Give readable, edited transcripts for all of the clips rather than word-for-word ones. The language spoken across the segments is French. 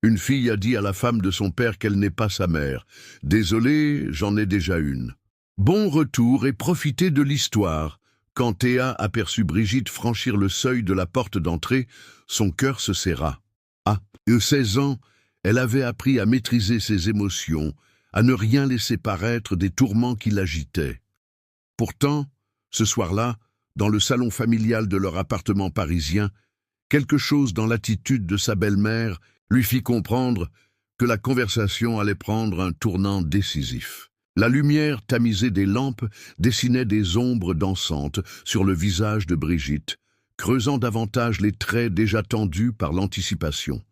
Une fille a dit à la femme de son père qu'elle n'est pas sa mère. Désolé, j'en ai déjà une. Bon retour et profitez de l'histoire. Quand Théa aperçut Brigitte franchir le seuil de la porte d'entrée, son cœur se serra. À 16 ans, elle avait appris à maîtriser ses émotions, à ne rien laisser paraître des tourments qui l'agitaient. Pourtant, ce soir-là, dans le salon familial de leur appartement parisien, quelque chose dans l'attitude de sa belle-mère lui fit comprendre que la conversation allait prendre un tournant décisif. La lumière tamisée des lampes dessinait des ombres dansantes sur le visage de Brigitte, creusant davantage les traits déjà tendus par l'anticipation.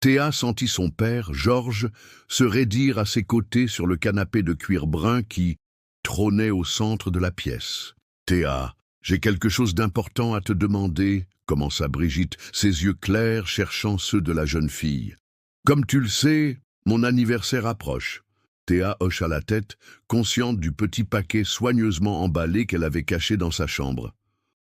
Théa sentit son père, Georges, se raidir à ses côtés sur le canapé de cuir brun qui trônait au centre de la pièce. « Théa, j'ai quelque chose d'important à te demander », commença Brigitte, ses yeux clairs cherchant ceux de la jeune fille. « Comme tu le sais, mon anniversaire approche. » Théa hocha la tête, consciente du petit paquet soigneusement emballé qu'elle avait caché dans sa chambre.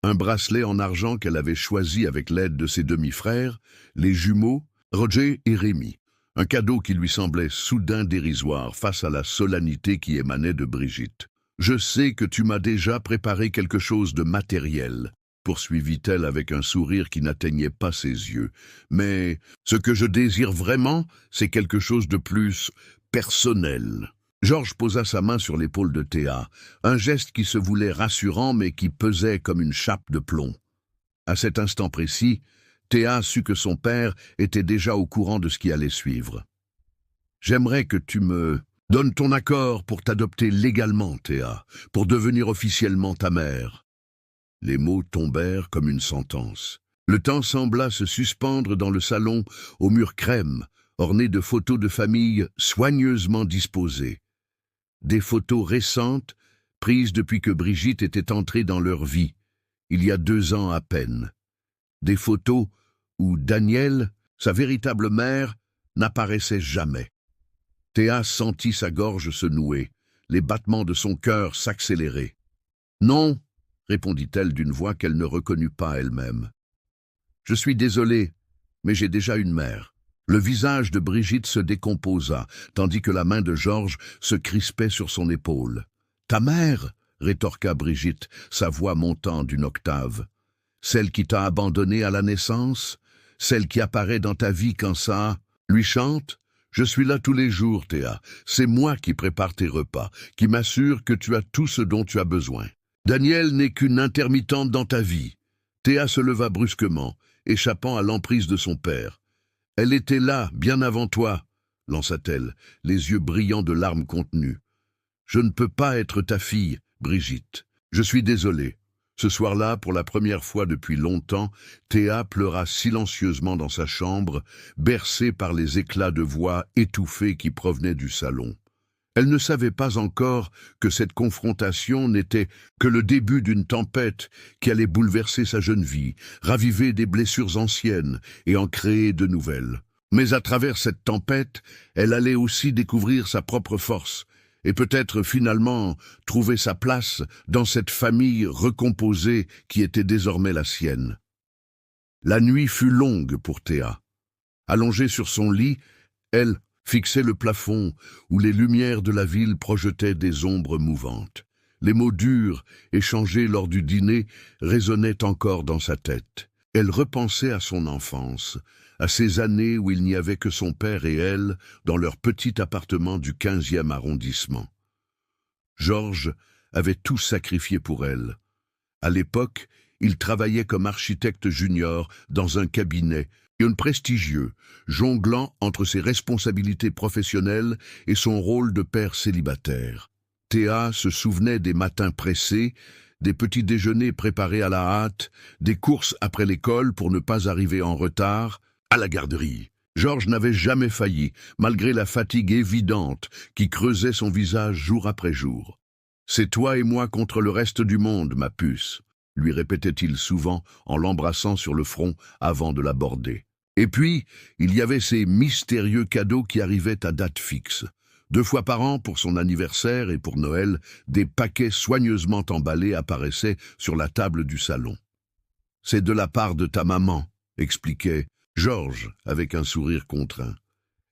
Un bracelet en argent qu'elle avait choisi avec l'aide de ses demi-frères, les jumeaux, Roger et Rémi. Un cadeau qui lui semblait soudain dérisoire face à la solennité qui émanait de Brigitte. « Je sais que tu m'as déjà préparé quelque chose de matériel, » poursuivit-elle avec un sourire qui n'atteignait pas ses yeux. « Mais ce que je désire vraiment, c'est quelque chose de plus personnel. » Georges posa sa main sur l'épaule de Théa, un geste qui se voulait rassurant mais qui pesait comme une chape de plomb. À cet instant précis, Théa sut que son père était déjà au courant de ce qui allait suivre. « J'aimerais que tu me donnes ton accord pour t'adopter légalement, Théa, pour devenir officiellement ta mère. » Les mots tombèrent comme une sentence. Le temps sembla se suspendre dans le salon, aux murs crème, ornés de photos de famille soigneusement disposées. Des photos récentes, prises depuis que Brigitte était entrée dans leur vie, il y a 2 ans à peine. Des photos où Danielle, sa véritable mère, n'apparaissait jamais. Théa sentit sa gorge se nouer, les battements de son cœur s'accélérer. « Non !» répondit-elle d'une voix qu'elle ne reconnut pas elle-même. « Je suis désolée, mais j'ai déjà une mère. » Le visage de Brigitte se décomposa, tandis que la main de Georges se crispait sur son épaule. « Ta mère ?» rétorqua Brigitte, sa voix montant d'une octave. « Celle qui t'a abandonnée à la naissance? Celle qui apparaît dans ta vie quand ça lui chante? Je suis là tous les jours, Théa. C'est moi qui prépare tes repas, qui m'assure que tu as tout ce dont tu as besoin. Danielle n'est qu'une intermittente dans ta vie. » Théa se leva brusquement, échappant à l'emprise de son père. « Elle était là, bien avant toi, » lança-t-elle, les yeux brillants de larmes contenues. « Je ne peux pas être ta fille, Brigitte. Je suis désolé. » Ce soir-là, pour la première fois depuis longtemps, Théa pleura silencieusement dans sa chambre, bercée par les éclats de voix étouffés qui provenaient du salon. Elle ne savait pas encore que cette confrontation n'était que le début d'une tempête qui allait bouleverser sa jeune vie, raviver des blessures anciennes et en créer de nouvelles. Mais à travers cette tempête, elle allait aussi découvrir sa propre force et peut-être finalement trouver sa place dans cette famille recomposée qui était désormais la sienne. La nuit fut longue pour Théa. Allongée sur son lit, elle fixait le plafond où les lumières de la ville projetaient des ombres mouvantes. Les mots durs, échangés lors du dîner, résonnaient encore dans sa tête. Elle repensait à son enfance, à ces années où il n'y avait que son père et elle dans leur petit appartement du 15e arrondissement. Georges avait tout sacrifié pour elle. À l'époque, il travaillait comme architecte junior dans un cabinet prestigieux, jonglant entre ses responsabilités professionnelles et son rôle de père célibataire. Théa se souvenait des matins pressés, des petits déjeuners préparés à la hâte, des courses après l'école pour ne pas arriver en retard à la garderie. Georges n'avait jamais failli, malgré la fatigue évidente qui creusait son visage jour après jour. « C'est toi et moi contre le reste du monde, ma puce », lui répétait-il souvent en l'embrassant sur le front avant de l'aborder. Et puis, il y avait ces mystérieux cadeaux qui arrivaient à date fixe. 2 fois par an, pour son anniversaire et pour Noël, des paquets soigneusement emballés apparaissaient sur la table du salon. « C'est de la part de ta maman », expliquait Georges, avec un sourire contraint.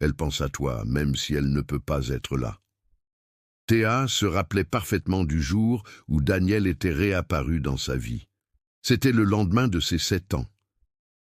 Elle pense à toi, même si elle ne peut pas être là. Théa se rappelait parfaitement du jour où Daniel était réapparu dans sa vie. C'était le lendemain de ses 7 ans.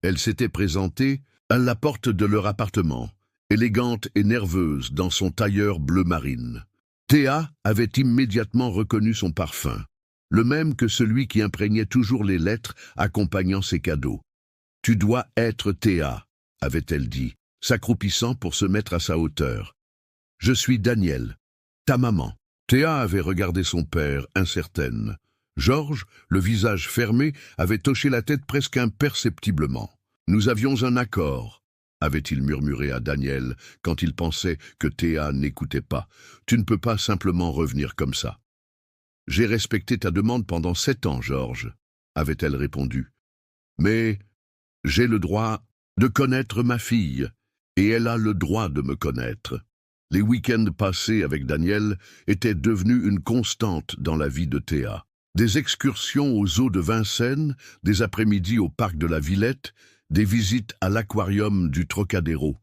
Elle s'était présentée à la porte de leur appartement, élégante et nerveuse dans son tailleur bleu marine. Théa avait immédiatement reconnu son parfum, le même que celui qui imprégnait toujours les lettres accompagnant ses cadeaux. « Tu dois être Théa », avait-elle dit, s'accroupissant pour se mettre à sa hauteur. « Je suis Daniel, ta maman. » Théa avait regardé son père, incertaine. Georges, le visage fermé, avait hoché la tête presque imperceptiblement. « Nous avions un accord », avait-il murmuré à Daniel quand il pensait que Théa n'écoutait pas. « Tu ne peux pas simplement revenir comme ça. »« J'ai respecté ta demande pendant 7 ans, Georges, » avait-elle répondu. « Mais j'ai le droit de connaître ma fille, et elle a le droit de me connaître. » Les week-ends passés avec Daniel étaient devenus une constante dans la vie de Théa. Des excursions aux eaux de Vincennes, des après-midi au parc de la Villette, des visites à l'aquarium du Trocadéro.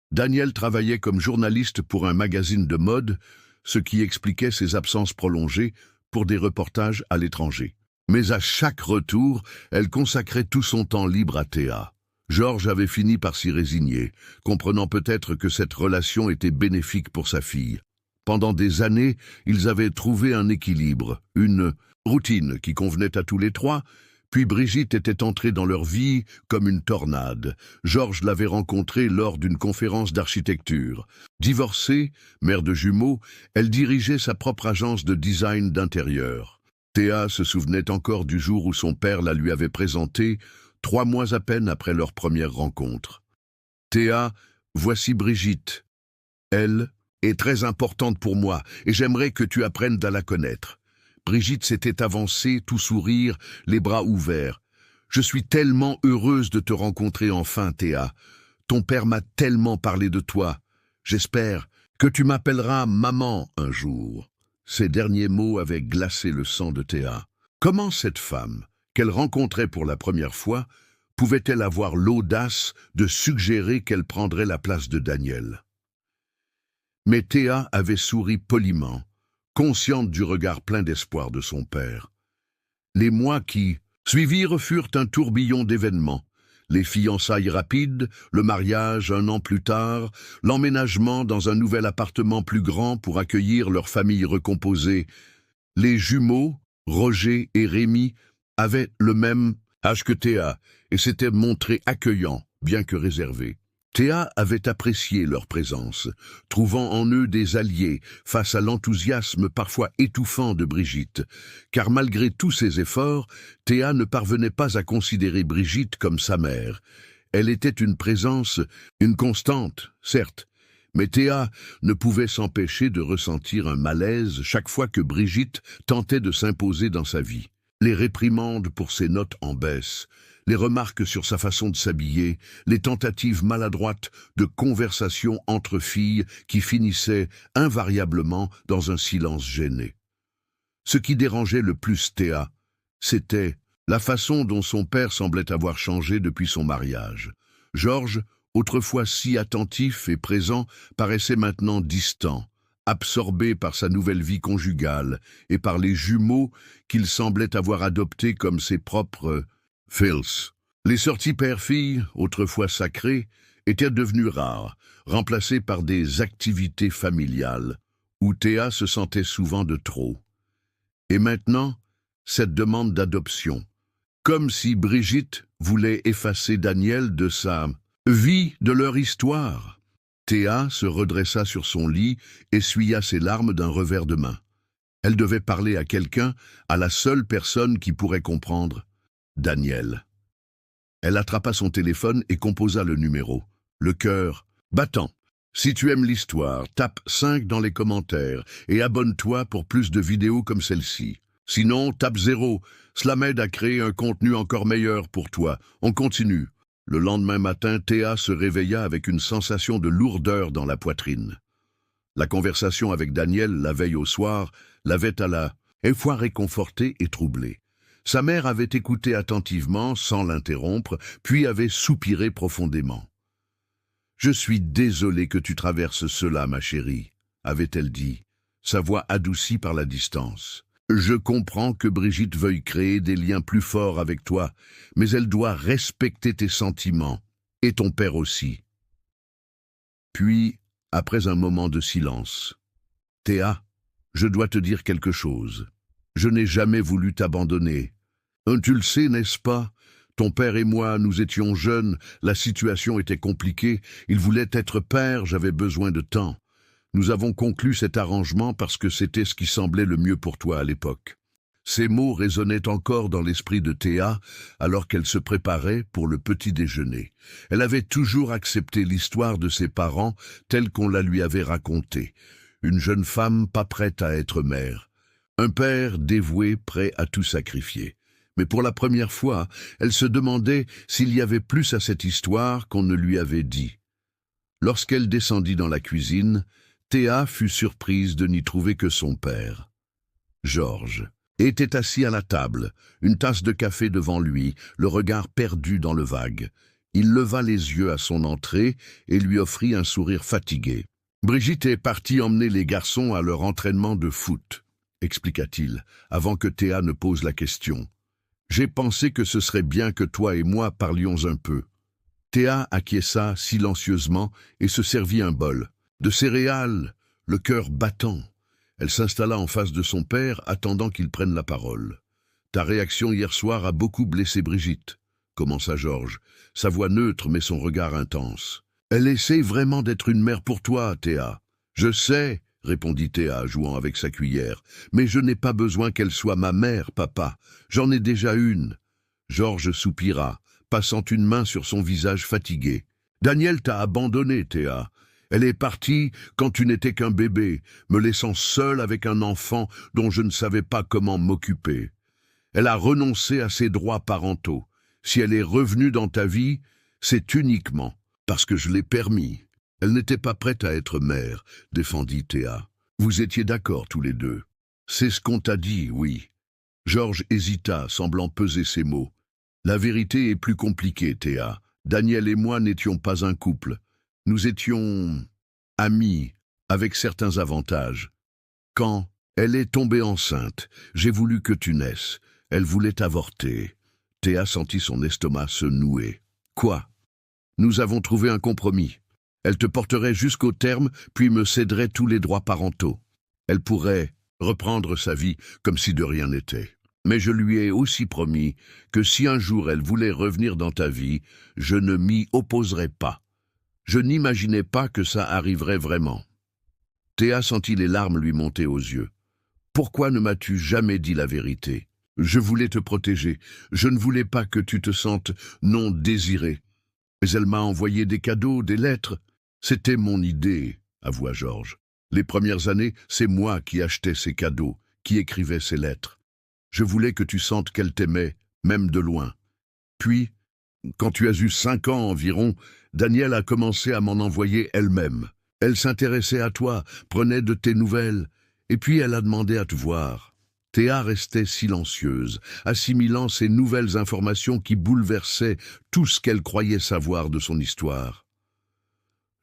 Daniel travaillait comme journaliste pour un magazine de mode, ce qui expliquait ses absences prolongées pour des reportages à l'étranger. Mais à chaque retour, elle consacrait tout son temps libre à Théa. Georges avait fini par s'y résigner, comprenant peut-être que cette relation était bénéfique pour sa fille. Pendant des années, ils avaient trouvé un équilibre, une routine qui convenait à tous les trois, puis Brigitte était entrée dans leur vie comme une tornade. Georges l'avait rencontrée lors d'une conférence d'architecture. Divorcée, mère de jumeaux, elle dirigeait sa propre agence de design d'intérieur. Théa se souvenait encore du jour où son père la lui avait présentée, 3 mois à peine après leur première rencontre. « Théa, voici Brigitte. Elle est très importante pour moi et j'aimerais que tu apprennes à la connaître. » Brigitte s'était avancée, tout sourire, les bras ouverts. « Je suis tellement heureuse de te rencontrer enfin, Théa. Ton père m'a tellement parlé de toi. J'espère que tu m'appelleras maman un jour. » Ces derniers mots avaient glacé le sang de Théa. Comment cette femme, qu'elle rencontrait pour la première fois, pouvait-elle avoir l'audace de suggérer qu'elle prendrait la place de Daniel? Mais Théa avait souri poliment, consciente du regard plein d'espoir de son père. Les mois qui suivirent furent un tourbillon d'événements. Les fiançailles rapides, le mariage 1 an plus tard, l'emménagement dans un nouvel appartement plus grand pour accueillir leur famille recomposée. Les jumeaux, Roger et Rémi, avaient le même âge que Théa et s'étaient montrés accueillants, bien que réservés. Théa avait apprécié leur présence, trouvant en eux des alliés face à l'enthousiasme parfois étouffant de Brigitte, car malgré tous ses efforts, Théa ne parvenait pas à considérer Brigitte comme sa mère. Elle était une présence, une constante, certes, mais Théa ne pouvait s'empêcher de ressentir un malaise chaque fois que Brigitte tentait de s'imposer dans sa vie. Les réprimandes pour ses notes en baisse, les remarques sur sa façon de s'habiller, les tentatives maladroites de conversation entre filles qui finissaient invariablement dans un silence gêné. Ce qui dérangeait le plus Théa, c'était la façon dont son père semblait avoir changé depuis son mariage. Georges, autrefois si attentif et présent, paraissait maintenant distant, absorbé par sa nouvelle vie conjugale et par les jumeaux qu'il semblait avoir adoptés comme ses propres Phils. Les sorties père-fille, autrefois sacrées, étaient devenues rares, remplacées par des activités familiales, où Théa se sentait souvent de trop. Et maintenant, cette demande d'adoption, comme si Brigitte voulait effacer Daniel de sa vie, de leur histoire. Théa se redressa sur son lit, essuya ses larmes d'un revers de main. Elle devait parler à quelqu'un, à la seule personne qui pourrait comprendre. Daniel. Elle attrapa son téléphone et composa le numéro. Le cœur battant. Si tu aimes l'histoire, tape 5 dans les commentaires et abonne-toi pour plus de vidéos comme celle-ci. Sinon, tape 0. Cela m'aide à créer un contenu encore meilleur pour toi. On continue. Le lendemain matin, Théa se réveilla avec une sensation de lourdeur dans la poitrine. La conversation avec Daniel, la veille au soir, l'avait à la fois réconfortée et troublée. Sa mère avait écouté attentivement, sans l'interrompre, puis avait soupiré profondément. « Je suis désolée que tu traverses cela, ma chérie, » avait-elle dit, sa voix adoucie par la distance. « Je comprends que Brigitte veuille créer des liens plus forts avec toi, mais elle doit respecter tes sentiments, et ton père aussi. » Puis, après un moment de silence, « Théa, je dois te dire quelque chose. Je n'ai jamais voulu t'abandonner. Tu le sais, n'est-ce pas? Ton père et moi, nous étions jeunes, la situation était compliquée, il voulait être père, j'avais besoin de temps. Nous avons conclu cet arrangement parce que c'était ce qui semblait le mieux pour toi à l'époque. » Ces mots résonnaient encore dans l'esprit de Théa alors qu'elle se préparait pour le petit déjeuner. Elle avait toujours accepté l'histoire de ses parents telle qu'on la lui avait racontée. Une jeune femme pas prête à être mère. Un père dévoué, prêt à tout sacrifier. Mais pour la première fois, elle se demandait s'il y avait plus à cette histoire qu'on ne lui avait dit. Lorsqu'elle descendit dans la cuisine, Théa fut surprise de n'y trouver que son père. Georges était assis à la table, une tasse de café devant lui, le regard perdu dans le vague. Il leva les yeux à son entrée et lui offrit un sourire fatigué. « Brigitte est partie emmener les garçons à leur entraînement de foot, » expliqua-t-il, avant que Théa ne pose la question. « J'ai pensé que ce serait bien que toi et moi parlions un peu. » Théa acquiesça silencieusement et se servit un bol. De céréales, le cœur battant. Elle s'installa en face de son père, attendant qu'il prenne la parole. « Ta réaction hier soir a beaucoup blessé Brigitte, » commença Georges, sa voix neutre mais son regard intense. « Elle essaie vraiment d'être une mère pour toi, Théa. »« Je sais, » répondit Théa, jouant avec sa cuillère, « mais je n'ai pas besoin qu'elle soit ma mère, papa. J'en ai déjà une. » Georges soupira, passant une main sur son visage fatigué. « Daniel t'a abandonné, Théa. Elle est partie quand tu n'étais qu'un bébé, me laissant seule avec un enfant dont je ne savais pas comment m'occuper. Elle a renoncé à ses droits parentaux. Si elle est revenue dans ta vie, c'est uniquement parce que je l'ai permis. » Elle n'était pas prête à être mère, défendit Théa. Vous étiez d'accord tous les deux. C'est ce qu'on t'a dit, oui. Georges hésita, semblant peser ses mots. La vérité est plus compliquée, Théa. Daniel et moi n'étions pas un couple. Nous étions amis, avec certains avantages. Quand elle est tombée enceinte, j'ai voulu que tu naisses. Elle voulait avorter. Théa sentit son estomac se nouer. Quoi? Nous avons trouvé un compromis. Elle te porterait jusqu'au terme, puis me céderait tous les droits parentaux. Elle pourrait reprendre sa vie comme si de rien n'était. Mais je lui ai aussi promis que si un jour elle voulait revenir dans ta vie, je ne m'y opposerais pas. Je n'imaginais pas que ça arriverait vraiment. Théa sentit les larmes lui monter aux yeux. Pourquoi ne m'as-tu jamais dit la vérité? Je voulais te protéger. Je ne voulais pas que tu te sentes non désirée. Mais elle m'a envoyé des cadeaux, des lettres. C'était mon idée, avoua Georges. Les premières années, c'est moi qui achetais ces cadeaux, qui écrivais ces lettres. Je voulais que tu sentes qu'elle t'aimait, même de loin. Puis, quand tu as eu 5 ans environ, Danielle a commencé à m'en envoyer elle-même. Elle s'intéressait à toi, prenait de tes nouvelles, et puis elle a demandé à te voir. Théa restait silencieuse, assimilant ces nouvelles informations qui bouleversaient tout ce qu'elle croyait savoir de son histoire.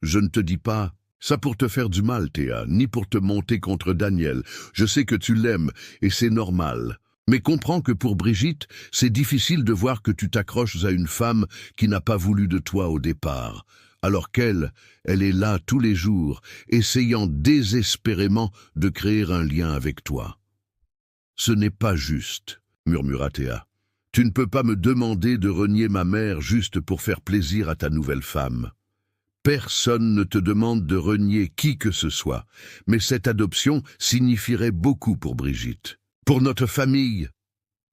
Je ne te dis pas ça pour te faire du mal, Théa, ni pour te monter contre Daniel. Je sais que tu l'aimes, et c'est normal. Mais comprends que pour Brigitte, c'est difficile de voir que tu t'accroches à une femme qui n'a pas voulu de toi au départ, alors qu'elle, elle est là tous les jours, essayant désespérément de créer un lien avec toi. « Ce n'est pas juste, » murmura Théa. « Tu ne peux pas me demander de renier ma mère juste pour faire plaisir à ta nouvelle femme. Personne ne te demande de renier qui que ce soit, mais cette adoption signifierait beaucoup pour Brigitte. Pour notre famille.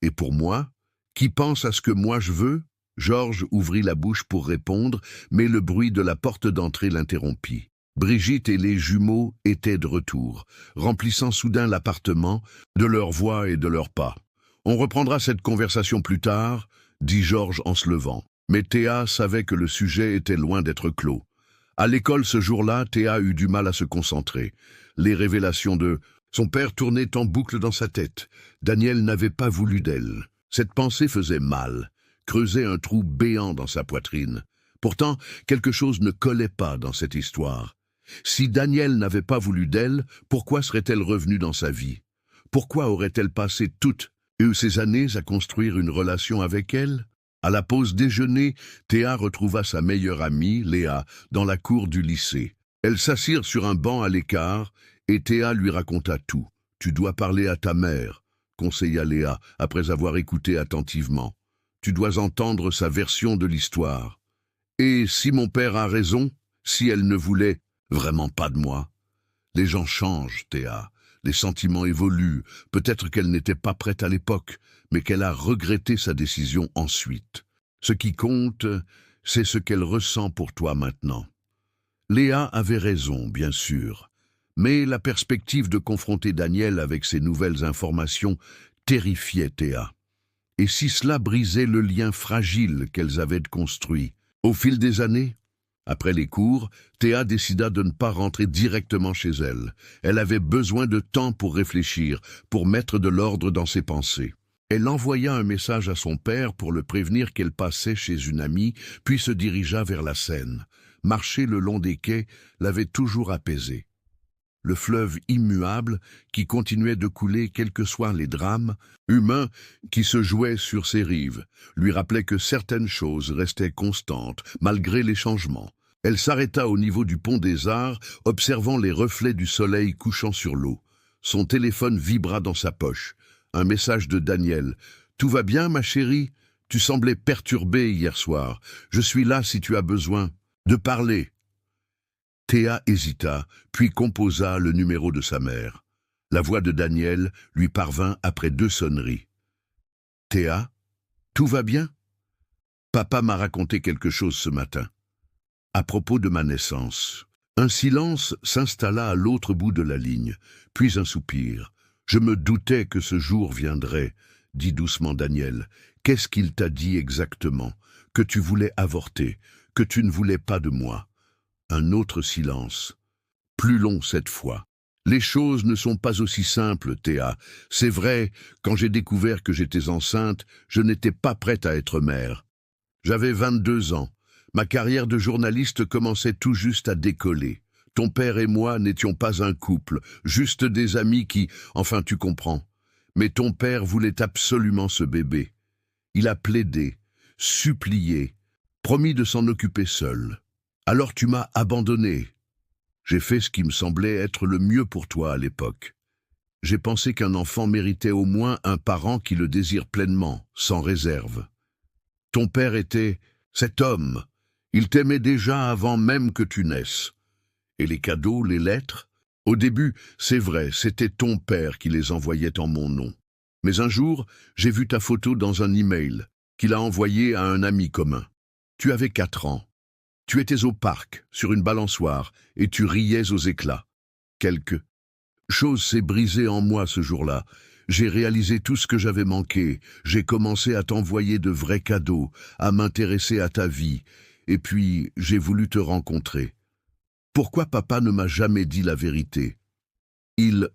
Et pour moi, qui pense à ce que moi je veux ?» Georges ouvrit la bouche pour répondre, mais le bruit de la porte d'entrée l'interrompit. Brigitte et les jumeaux étaient de retour, remplissant soudain l'appartement de leurs voix et de leurs pas. « On reprendra cette conversation plus tard, » dit Georges en se levant. Mais Théa savait que le sujet était loin d'être clos. À l'école ce jour-là, Théa eut du mal à se concentrer. Les révélations de son père tournaient en boucle dans sa tête. Daniel n'avait pas voulu d'elle. Cette pensée faisait mal, creusait un trou béant dans sa poitrine. Pourtant, quelque chose ne collait pas dans cette histoire. Si Daniel n'avait pas voulu d'elle, pourquoi serait-elle revenue dans sa vie? Pourquoi aurait-elle passé toutes ces années à construire une relation avec elle? À la pause déjeuner, Théa retrouva sa meilleure amie, Léa, dans la cour du lycée. Elles s'assirent sur un banc à l'écart, et Théa lui raconta tout. « Tu dois parler à ta mère », conseilla Léa, après avoir écouté attentivement. « Tu dois entendre sa version de l'histoire. Et si mon père a raison, si elle ne voulait vraiment pas de moi? Les gens changent, Théa. Les sentiments évoluent. Peut-être qu'elle n'était pas prête à l'époque, mais qu'elle a regretté sa décision ensuite. Ce qui compte, c'est ce qu'elle ressent pour toi maintenant. » Léa avait raison, bien sûr, mais la perspective de confronter Daniel avec ces nouvelles informations terrifiait Théa. Et si cela brisait le lien fragile qu'elles avaient construit? Au fil des années, après les cours, Théa décida de ne pas rentrer directement chez elle. Elle avait besoin de temps pour réfléchir, pour mettre de l'ordre dans ses pensées. Elle envoya un message à son père pour le prévenir qu'elle passait chez une amie, puis se dirigea vers la Seine. Marcher le long des quais l'avait toujours apaisée. Le fleuve immuable qui continuait de couler quels que soient les drames humains qui se jouaient sur ses rives lui rappelait que certaines choses restaient constantes malgré les changements. Elle s'arrêta au niveau du pont des Arts, observant les reflets du soleil couchant sur l'eau. Son téléphone vibra dans sa poche. Un message de Daniel. « Tout va bien, ma chérie? Tu semblais perturbée hier soir. Je suis là si tu as besoin de parler. » Théa hésita, puis composa le numéro de sa mère. La voix de Daniel lui parvint après 2 sonneries. « Théa, tout va bien? Papa m'a raconté quelque chose ce matin. À propos de ma naissance. » Un silence s'installa à l'autre bout de la ligne, puis un soupir. « Je me doutais que ce jour viendrait, » dit doucement Daniel. « Qu'est-ce qu'il t'a dit exactement? Que tu voulais avorter, que tu ne voulais pas de moi. » Un autre silence, plus long cette fois. « Les choses ne sont pas aussi simples, Théa. C'est vrai, quand j'ai découvert que j'étais enceinte, je n'étais pas prête à être mère. J'avais 22 ans. Ma carrière de journaliste commençait tout juste à décoller. Ton père et moi n'étions pas un couple, juste des amis qui... Enfin, tu comprends. Mais ton père voulait absolument ce bébé. Il a plaidé, supplié, promis de s'en occuper seul. Alors tu m'as abandonné. J'ai fait ce qui me semblait être le mieux pour toi à l'époque. J'ai pensé qu'un enfant méritait au moins un parent qui le désire pleinement, sans réserve. Ton père était cet homme. Il t'aimait déjà avant même que tu naisses. Et les cadeaux, les lettres? Au début, c'est vrai, c'était ton père qui les envoyait en mon nom. Mais un jour, j'ai vu ta photo dans un email qu'il a envoyé à un ami commun. Tu avais 4 ans. Tu étais au parc, sur une balançoire, et tu riais aux éclats. Quelque chose s'est brisé en moi ce jour-là. J'ai réalisé tout ce que j'avais manqué. J'ai commencé à t'envoyer de vrais cadeaux, à m'intéresser à ta vie. Et puis, j'ai voulu te rencontrer. Pourquoi papa ne m'a jamais dit la vérité? Il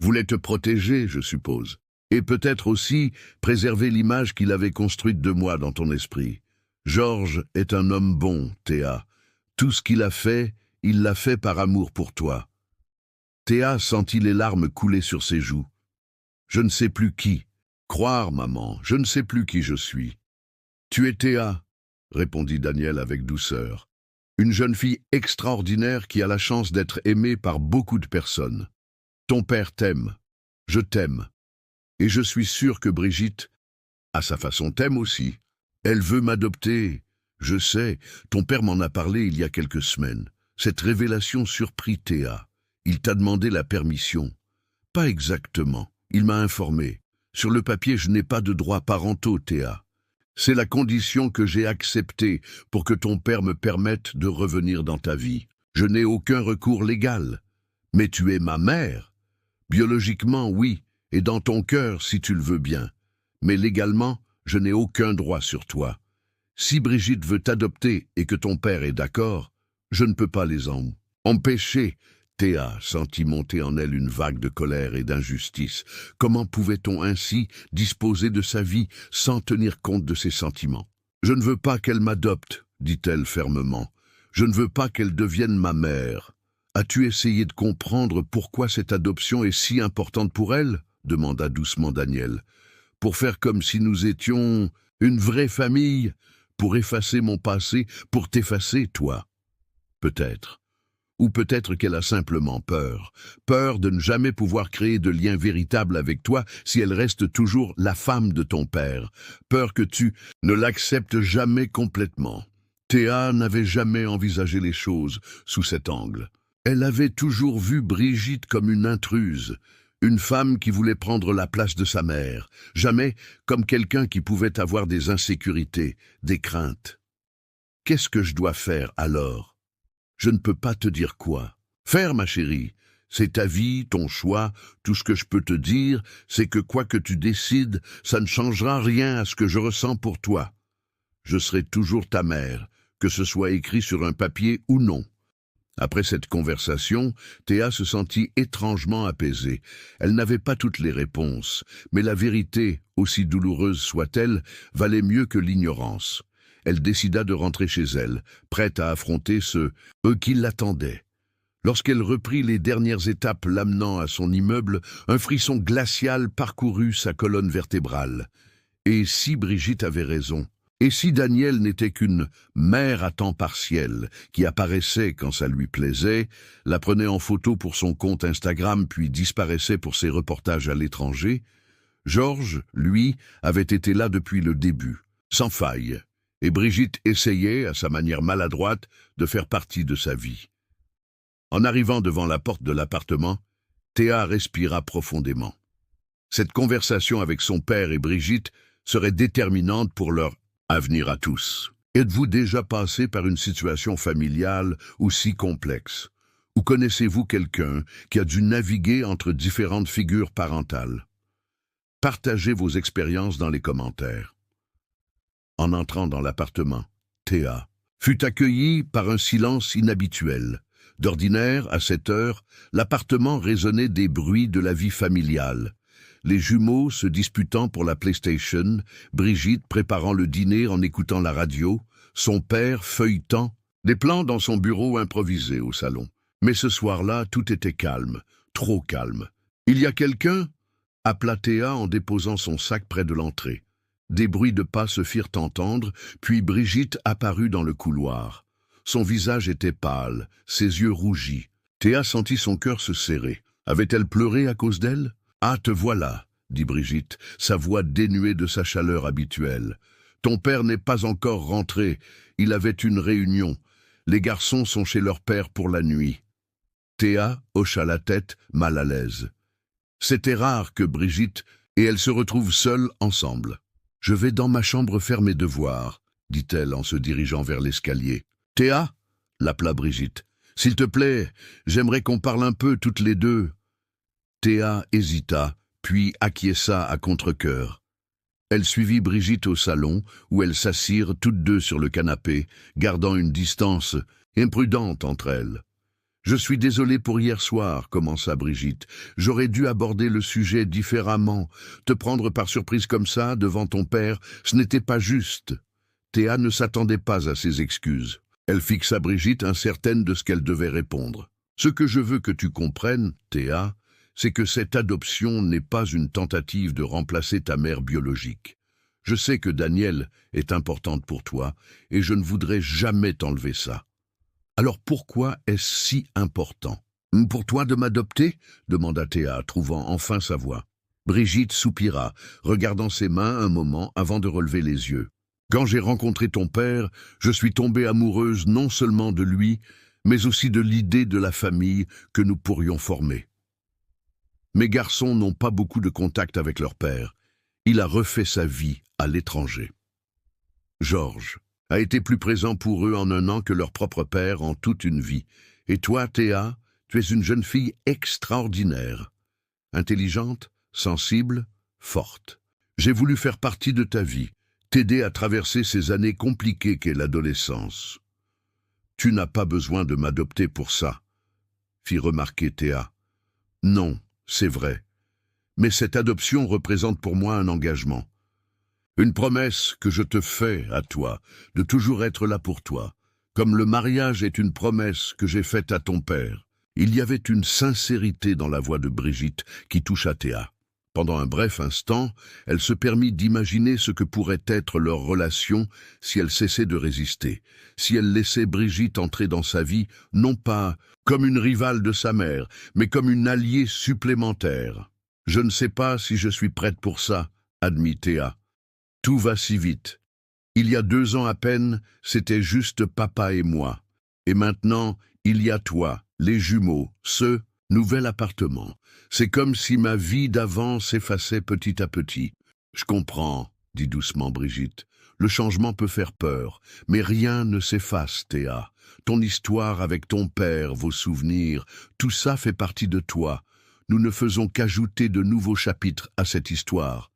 voulait te protéger, je suppose. Et peut-être aussi préserver l'image qu'il avait construite de moi dans ton esprit. Georges est un homme bon, Théa. Tout ce qu'il a fait, il l'a fait par amour pour toi. Théa sentit les larmes couler sur ses joues. Je ne sais plus qui. Croire, maman, je ne sais plus qui je suis. Tu es Théa, répondit Daniel avec douceur. Une jeune fille extraordinaire qui a la chance d'être aimée par beaucoup de personnes. Ton père t'aime. Je t'aime. Et je suis sûr que Brigitte, à sa façon, t'aime aussi. Elle veut m'adopter. Je sais, ton père m'en a parlé il y a quelques semaines. Cette révélation surprit Théa. Il t'a demandé la permission. Pas exactement. Il m'a informé. Sur le papier, je n'ai pas de droits parentaux, Théa. C'est la condition que j'ai acceptée pour que ton père me permette de revenir dans ta vie. Je n'ai aucun recours légal. Mais tu es ma mère. Biologiquement, oui, et dans ton cœur, si tu le veux bien. Mais légalement, je n'ai aucun droit sur toi. Si Brigitte veut t'adopter et que ton père est d'accord, je ne peux pas les empêcher. Théa sentit monter en elle une vague de colère et d'injustice. Comment pouvait-on ainsi disposer de sa vie sans tenir compte de ses sentiments? « Je ne veux pas qu'elle m'adopte, dit-elle fermement. Je ne veux pas qu'elle devienne ma mère. As-tu essayé de comprendre pourquoi cette adoption est si importante pour elle? Demanda doucement Daniel. Pour faire comme si nous étions une vraie famille, pour effacer mon passé, pour t'effacer, toi. Peut-être. Ou peut-être qu'elle a simplement peur. Peur de ne jamais pouvoir créer de lien véritable avec toi si elle reste toujours la femme de ton père. Peur que tu ne l'acceptes jamais complètement. Théa n'avait jamais envisagé les choses sous cet angle. Elle avait toujours vu Brigitte comme une intruse, une femme qui voulait prendre la place de sa mère, jamais comme quelqu'un qui pouvait avoir des insécurités, des craintes. Qu'est-ce que je dois faire alors? Je ne peux pas te dire quoi. Faire, ma chérie, c'est ta vie, ton choix. Tout ce que je peux te dire, c'est que quoi que tu décides, ça ne changera rien à ce que je ressens pour toi. Je serai toujours ta mère, que ce soit écrit sur un papier ou non. Après cette conversation, Théa se sentit étrangement apaisée. Elle n'avait pas toutes les réponses, mais la vérité, aussi douloureuse soit-elle, valait mieux que l'ignorance. Elle décida de rentrer chez elle, prête à affronter eux qui l'attendaient. Lorsqu'elle reprit les dernières étapes l'amenant à son immeuble, un frisson glacial parcourut sa colonne vertébrale. Et si Brigitte avait raison? Et si Daniel n'était qu'une mère à temps partiel, qui apparaissait quand ça lui plaisait, la prenait en photo pour son compte Instagram puis disparaissait pour ses reportages à l'étranger, Georges, lui, avait été là depuis le début, sans faille. Et Brigitte essayait, à sa manière maladroite, de faire partie de sa vie. En arrivant devant la porte de l'appartement, Théa respira profondément. Cette conversation avec son père et Brigitte serait déterminante pour leur avenir à tous. Êtes-vous déjà passé par une situation familiale aussi complexe? Ou connaissez-vous quelqu'un qui a dû naviguer entre différentes figures parentales? Partagez vos expériences dans les commentaires. En entrant dans l'appartement, Théa fut accueillie par un silence inhabituel. D'ordinaire, à cette heure, l'appartement résonnait des bruits de la vie familiale. Les jumeaux se disputant pour la PlayStation, Brigitte préparant le dîner en écoutant la radio, son père feuilletant des plans dans son bureau improvisé au salon. Mais ce soir-là, tout était calme, trop calme. « Il y a quelqu'un » appela Théa en déposant son sac près de l'entrée. Des bruits de pas se firent entendre, puis Brigitte apparut dans le couloir. Son visage était pâle, ses yeux rougis. Théa sentit son cœur se serrer. Avait-elle pleuré à cause d'elle? « Ah, te voilà, » dit Brigitte, sa voix dénuée de sa chaleur habituelle. « Ton père n'est pas encore rentré. Il avait une réunion. Les garçons sont chez leur père pour la nuit. » Théa hocha la tête, mal à l'aise. C'était rare que Brigitte et elle se retrouvent seules ensemble. « Je vais dans ma chambre faire mes devoirs, » dit-elle en se dirigeant vers l'escalier. « Théa » l'appela Brigitte. « S'il te plaît, j'aimerais qu'on parle un peu toutes les deux. » Théa hésita, puis acquiesça à contre-cœur. Elle suivit Brigitte au salon, où elles s'assirent toutes deux sur le canapé, gardant une distance imprudente entre elles. « Je suis désolée pour hier soir, » commença Brigitte. « J'aurais dû aborder le sujet différemment. Te prendre par surprise comme ça, devant ton père, ce n'était pas juste. » Théa ne s'attendait pas à ces excuses. Elle fixa Brigitte incertaine de ce qu'elle devait répondre. « Ce que je veux que tu comprennes, Théa, c'est que cette adoption n'est pas une tentative de remplacer ta mère biologique. Je sais que Daniel est importante pour toi, et je ne voudrais jamais t'enlever ça. Alors pourquoi est-ce si important? Pour toi de m'adopter? Demanda Théa, trouvant enfin sa voix. Brigitte soupira, regardant ses mains un moment avant de relever les yeux. Quand j'ai rencontré ton père, je suis tombée amoureuse non seulement de lui, mais aussi de l'idée de la famille que nous pourrions former. Mes garçons n'ont pas beaucoup de contact avec leur père. Il a refait sa vie à l'étranger. Georges a été plus présent pour eux en un an que leur propre père en toute une vie. Et toi, Théa, tu es une jeune fille extraordinaire. Intelligente, sensible, forte. J'ai voulu faire partie de ta vie, t'aider à traverser ces années compliquées qu'est l'adolescence. Tu n'as pas besoin de m'adopter pour ça. fit remarquer Théa. Non, c'est vrai. Mais cette adoption représente pour moi un engagement. Une promesse que je te fais à toi, de toujours être là pour toi, comme le mariage est une promesse que j'ai faite à ton père. Il y avait une sincérité dans la voix de Brigitte qui toucha Théa. Pendant un bref instant, elle se permit d'imaginer ce que pourrait être leur relation si elle cessait de résister, si elle laissait Brigitte entrer dans sa vie, non pas comme une rivale de sa mère, mais comme une alliée supplémentaire. « Je ne sais pas si je suis prête pour ça », admit Théa. « Tout va si vite. Il y a 2 ans à peine, c'était juste papa et moi. Et maintenant, il y a toi, les jumeaux, ce nouvel appartement. C'est comme si ma vie d'avant s'effaçait petit à petit. »« Je comprends, » dit doucement Brigitte. « Le changement peut faire peur, mais rien ne s'efface, Théa. Ton histoire avec ton père, vos souvenirs, tout ça fait partie de toi. Nous ne faisons qu'ajouter de nouveaux chapitres à cette histoire.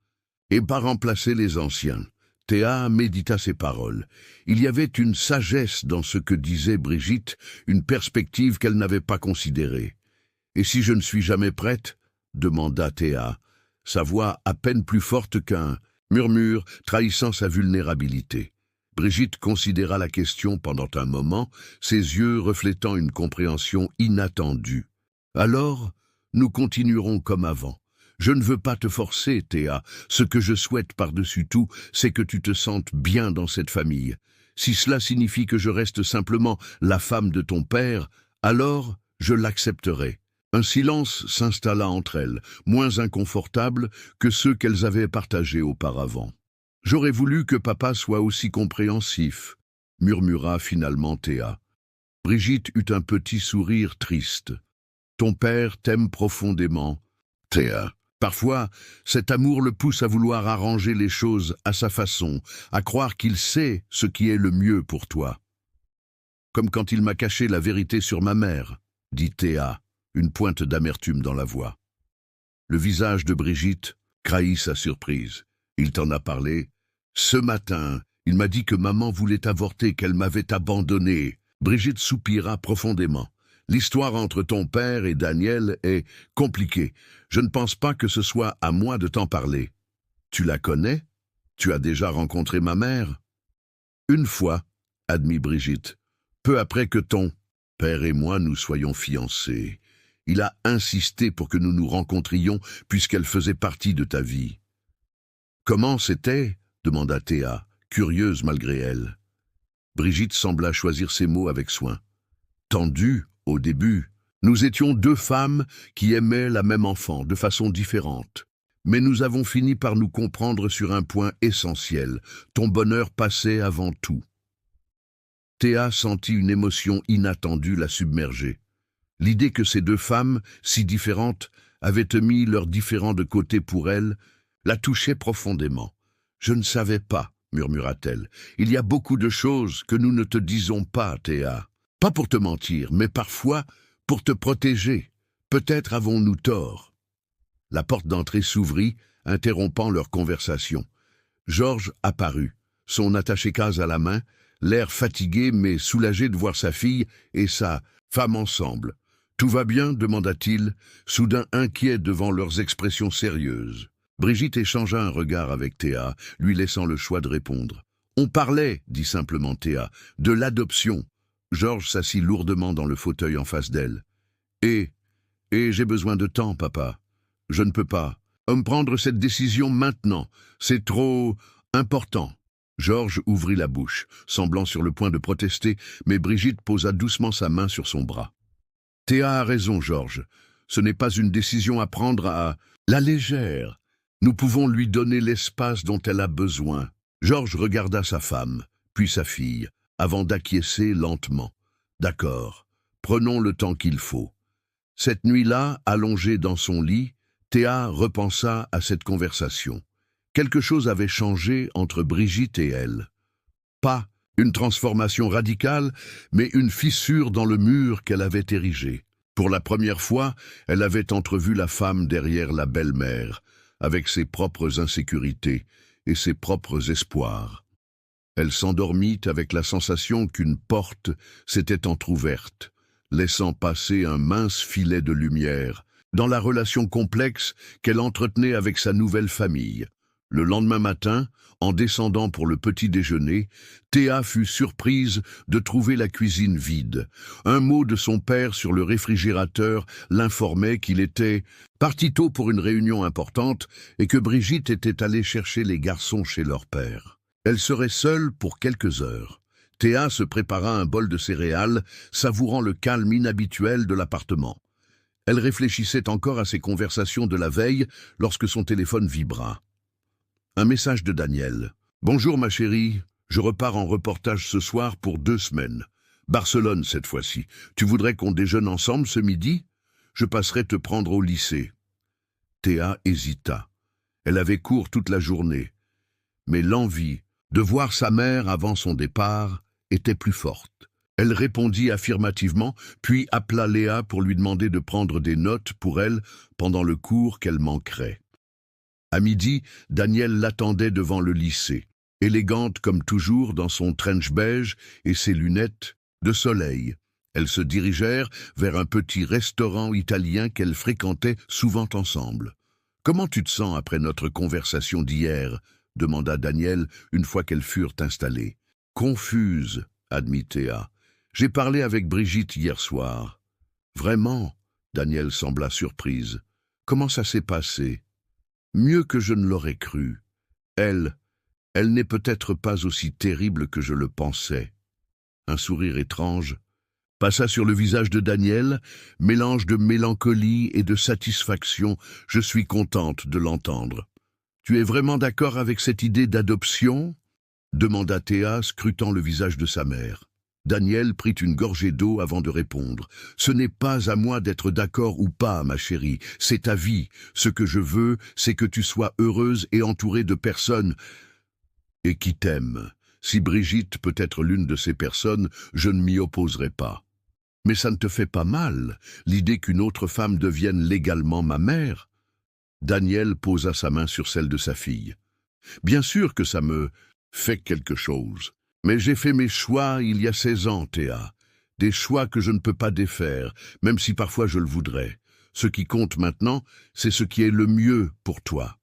Et pas remplacer les anciens. » Théa médita ces paroles. Il y avait une sagesse dans ce que disait Brigitte, une perspective qu'elle n'avait pas considérée. « Et si je ne suis jamais prête ?» demanda Théa, sa voix à peine plus forte qu'un murmure trahissant sa vulnérabilité. Brigitte considéra la question pendant un moment, ses yeux reflétant une compréhension inattendue. « Alors, nous continuerons comme avant. Je ne veux pas te forcer, Théa. Ce que je souhaite par-dessus tout, c'est que tu te sentes bien dans cette famille. Si cela signifie que je reste simplement la femme de ton père, alors je l'accepterai. » Un silence s'installa entre elles, moins inconfortable que ceux qu'elles avaient partagés auparavant. « J'aurais voulu que papa soit aussi compréhensif, » murmura finalement Théa. Brigitte eut un petit sourire triste. « Ton père t'aime profondément, Théa. Parfois, cet amour le pousse à vouloir arranger les choses à sa façon, à croire qu'il sait ce qui est le mieux pour toi. Comme quand il m'a caché la vérité sur ma mère, » dit Théa, une pointe d'amertume dans la voix. Le visage de Brigitte trahit sa surprise. « Il t'en a parlé ? Ce matin, il m'a dit que maman voulait avorter, qu'elle m'avait abandonné. » Brigitte soupira profondément. « L'histoire entre ton père et Daniel est compliquée. Je ne pense pas que ce soit à moi de t'en parler. Tu la connais ? Tu as déjà rencontré ma mère ? » « Une fois, » admit Brigitte, « peu après que ton père et moi nous soyons fiancés. Il a insisté pour que nous nous rencontrions puisqu'elle faisait partie de ta vie. »« Comment c'était ?» demanda Théa, curieuse malgré elle. Brigitte sembla choisir ses mots avec soin. « Tendu, au début. Nous étions 2 femmes qui aimaient la même enfant de façon différente. Mais nous avons fini par nous comprendre sur un point essentiel. Ton bonheur passait avant tout. » Théa sentit une émotion inattendue la submerger. L'idée que ces 2 femmes, si différentes, avaient mis leurs différends de côté pour elle, la touchait profondément. « Je ne savais pas, » murmura-t-elle. « Il y a beaucoup de choses que nous ne te disons pas, Théa. Pas pour te mentir, mais parfois pour te protéger. Peut-être avons-nous tort. » La porte d'entrée s'ouvrit, interrompant leur conversation. Georges apparut, son attaché-case à la main, l'air fatigué mais soulagé de voir sa fille et sa femme ensemble. « Tout va bien ?» demanda-t-il, soudain inquiet devant leurs expressions sérieuses. Brigitte échangea un regard avec Théa, lui laissant le choix de répondre. « On parlait, » dit simplement Théa, « de l'adoption. » Georges s'assit lourdement dans le fauteuil en face d'elle. « Et j'ai besoin de temps, papa. Je ne peux pas me prendre cette décision maintenant. C'est trop important. » Georges ouvrit la bouche, semblant sur le point de protester, mais Brigitte posa doucement sa main sur son bras. « Théa a raison, Georges. Ce n'est pas une décision à prendre à la légère. Nous pouvons lui donner l'espace dont elle a besoin. » Georges regarda sa femme, puis sa fille, avant d'acquiescer lentement. « D'accord, prenons le temps qu'il faut. » Cette nuit-là, allongée dans son lit, Théa repensa à cette conversation. Quelque chose avait changé entre Brigitte et elle. Pas une transformation radicale, mais une fissure dans le mur qu'elle avait érigé. Pour la première fois, elle avait entrevu la femme derrière la belle-mère, avec ses propres insécurités et ses propres espoirs. Elle s'endormit avec la sensation qu'une porte s'était entr'ouverte, laissant passer un mince filet de lumière dans la relation complexe qu'elle entretenait avec sa nouvelle famille. Le lendemain matin, en descendant pour le petit déjeuner, Théa fut surprise de trouver la cuisine vide. Un mot de son père sur le réfrigérateur l'informait qu'il était parti tôt pour une réunion importante et que Brigitte était allée chercher les garçons chez leur père. Elle serait seule pour quelques heures. Théa se prépara un bol de céréales, savourant le calme inhabituel de l'appartement. Elle réfléchissait encore à ses conversations de la veille lorsque son téléphone vibra. Un message de Daniel. « Bonjour ma chérie, je repars en reportage ce soir pour 2 semaines. Barcelone cette fois-ci. Tu voudrais qu'on déjeune ensemble ce midi? Je passerai te prendre au lycée. » Théa hésita. Elle avait cours toute la journée. Mais l'envie de voir sa mère avant son départ était plus forte. Elle répondit affirmativement, puis appela Léa pour lui demander de prendre des notes pour elle pendant le cours qu'elle manquerait. À midi, Daniel l'attendait devant le lycée, élégante comme toujours dans son trench beige et ses lunettes de soleil. Elles se dirigèrent vers un petit restaurant italien qu'elles fréquentaient souvent ensemble. « Comment tu te sens après notre conversation d'hier ?» demanda Daniel une fois qu'elles furent installées. « Confuse, » admit Théa. « J'ai parlé avec Brigitte hier soir. »« Vraiment ?» Daniel sembla surprise. « Comment ça s'est passé ?»« Mieux que je ne l'aurais cru. Elle n'est peut-être pas aussi terrible que je le pensais. » Un sourire étrange passa sur le visage de Daniel, mélange de mélancolie et de satisfaction. « Je suis contente de l'entendre. »« Tu es vraiment d'accord avec cette idée d'adoption ?» demanda Théa, scrutant le visage de sa mère. Daniel prit une gorgée d'eau avant de répondre. « Ce n'est pas à moi d'être d'accord ou pas, ma chérie. C'est ta vie. Ce que je veux, c'est que tu sois heureuse et entourée de personnes et qui t'aiment. Si Brigitte peut être l'une de ces personnes, je ne m'y opposerai pas. Mais ça ne te fait pas mal, l'idée qu'une autre femme devienne légalement ma mère ?» Daniel posa sa main sur celle de sa fille. « Bien sûr que ça me fait quelque chose. Mais j'ai fait mes choix il y a 16 ans, Théa. Des choix que je ne peux pas défaire, même si parfois je le voudrais. Ce qui compte maintenant, c'est ce qui est le mieux pour toi. »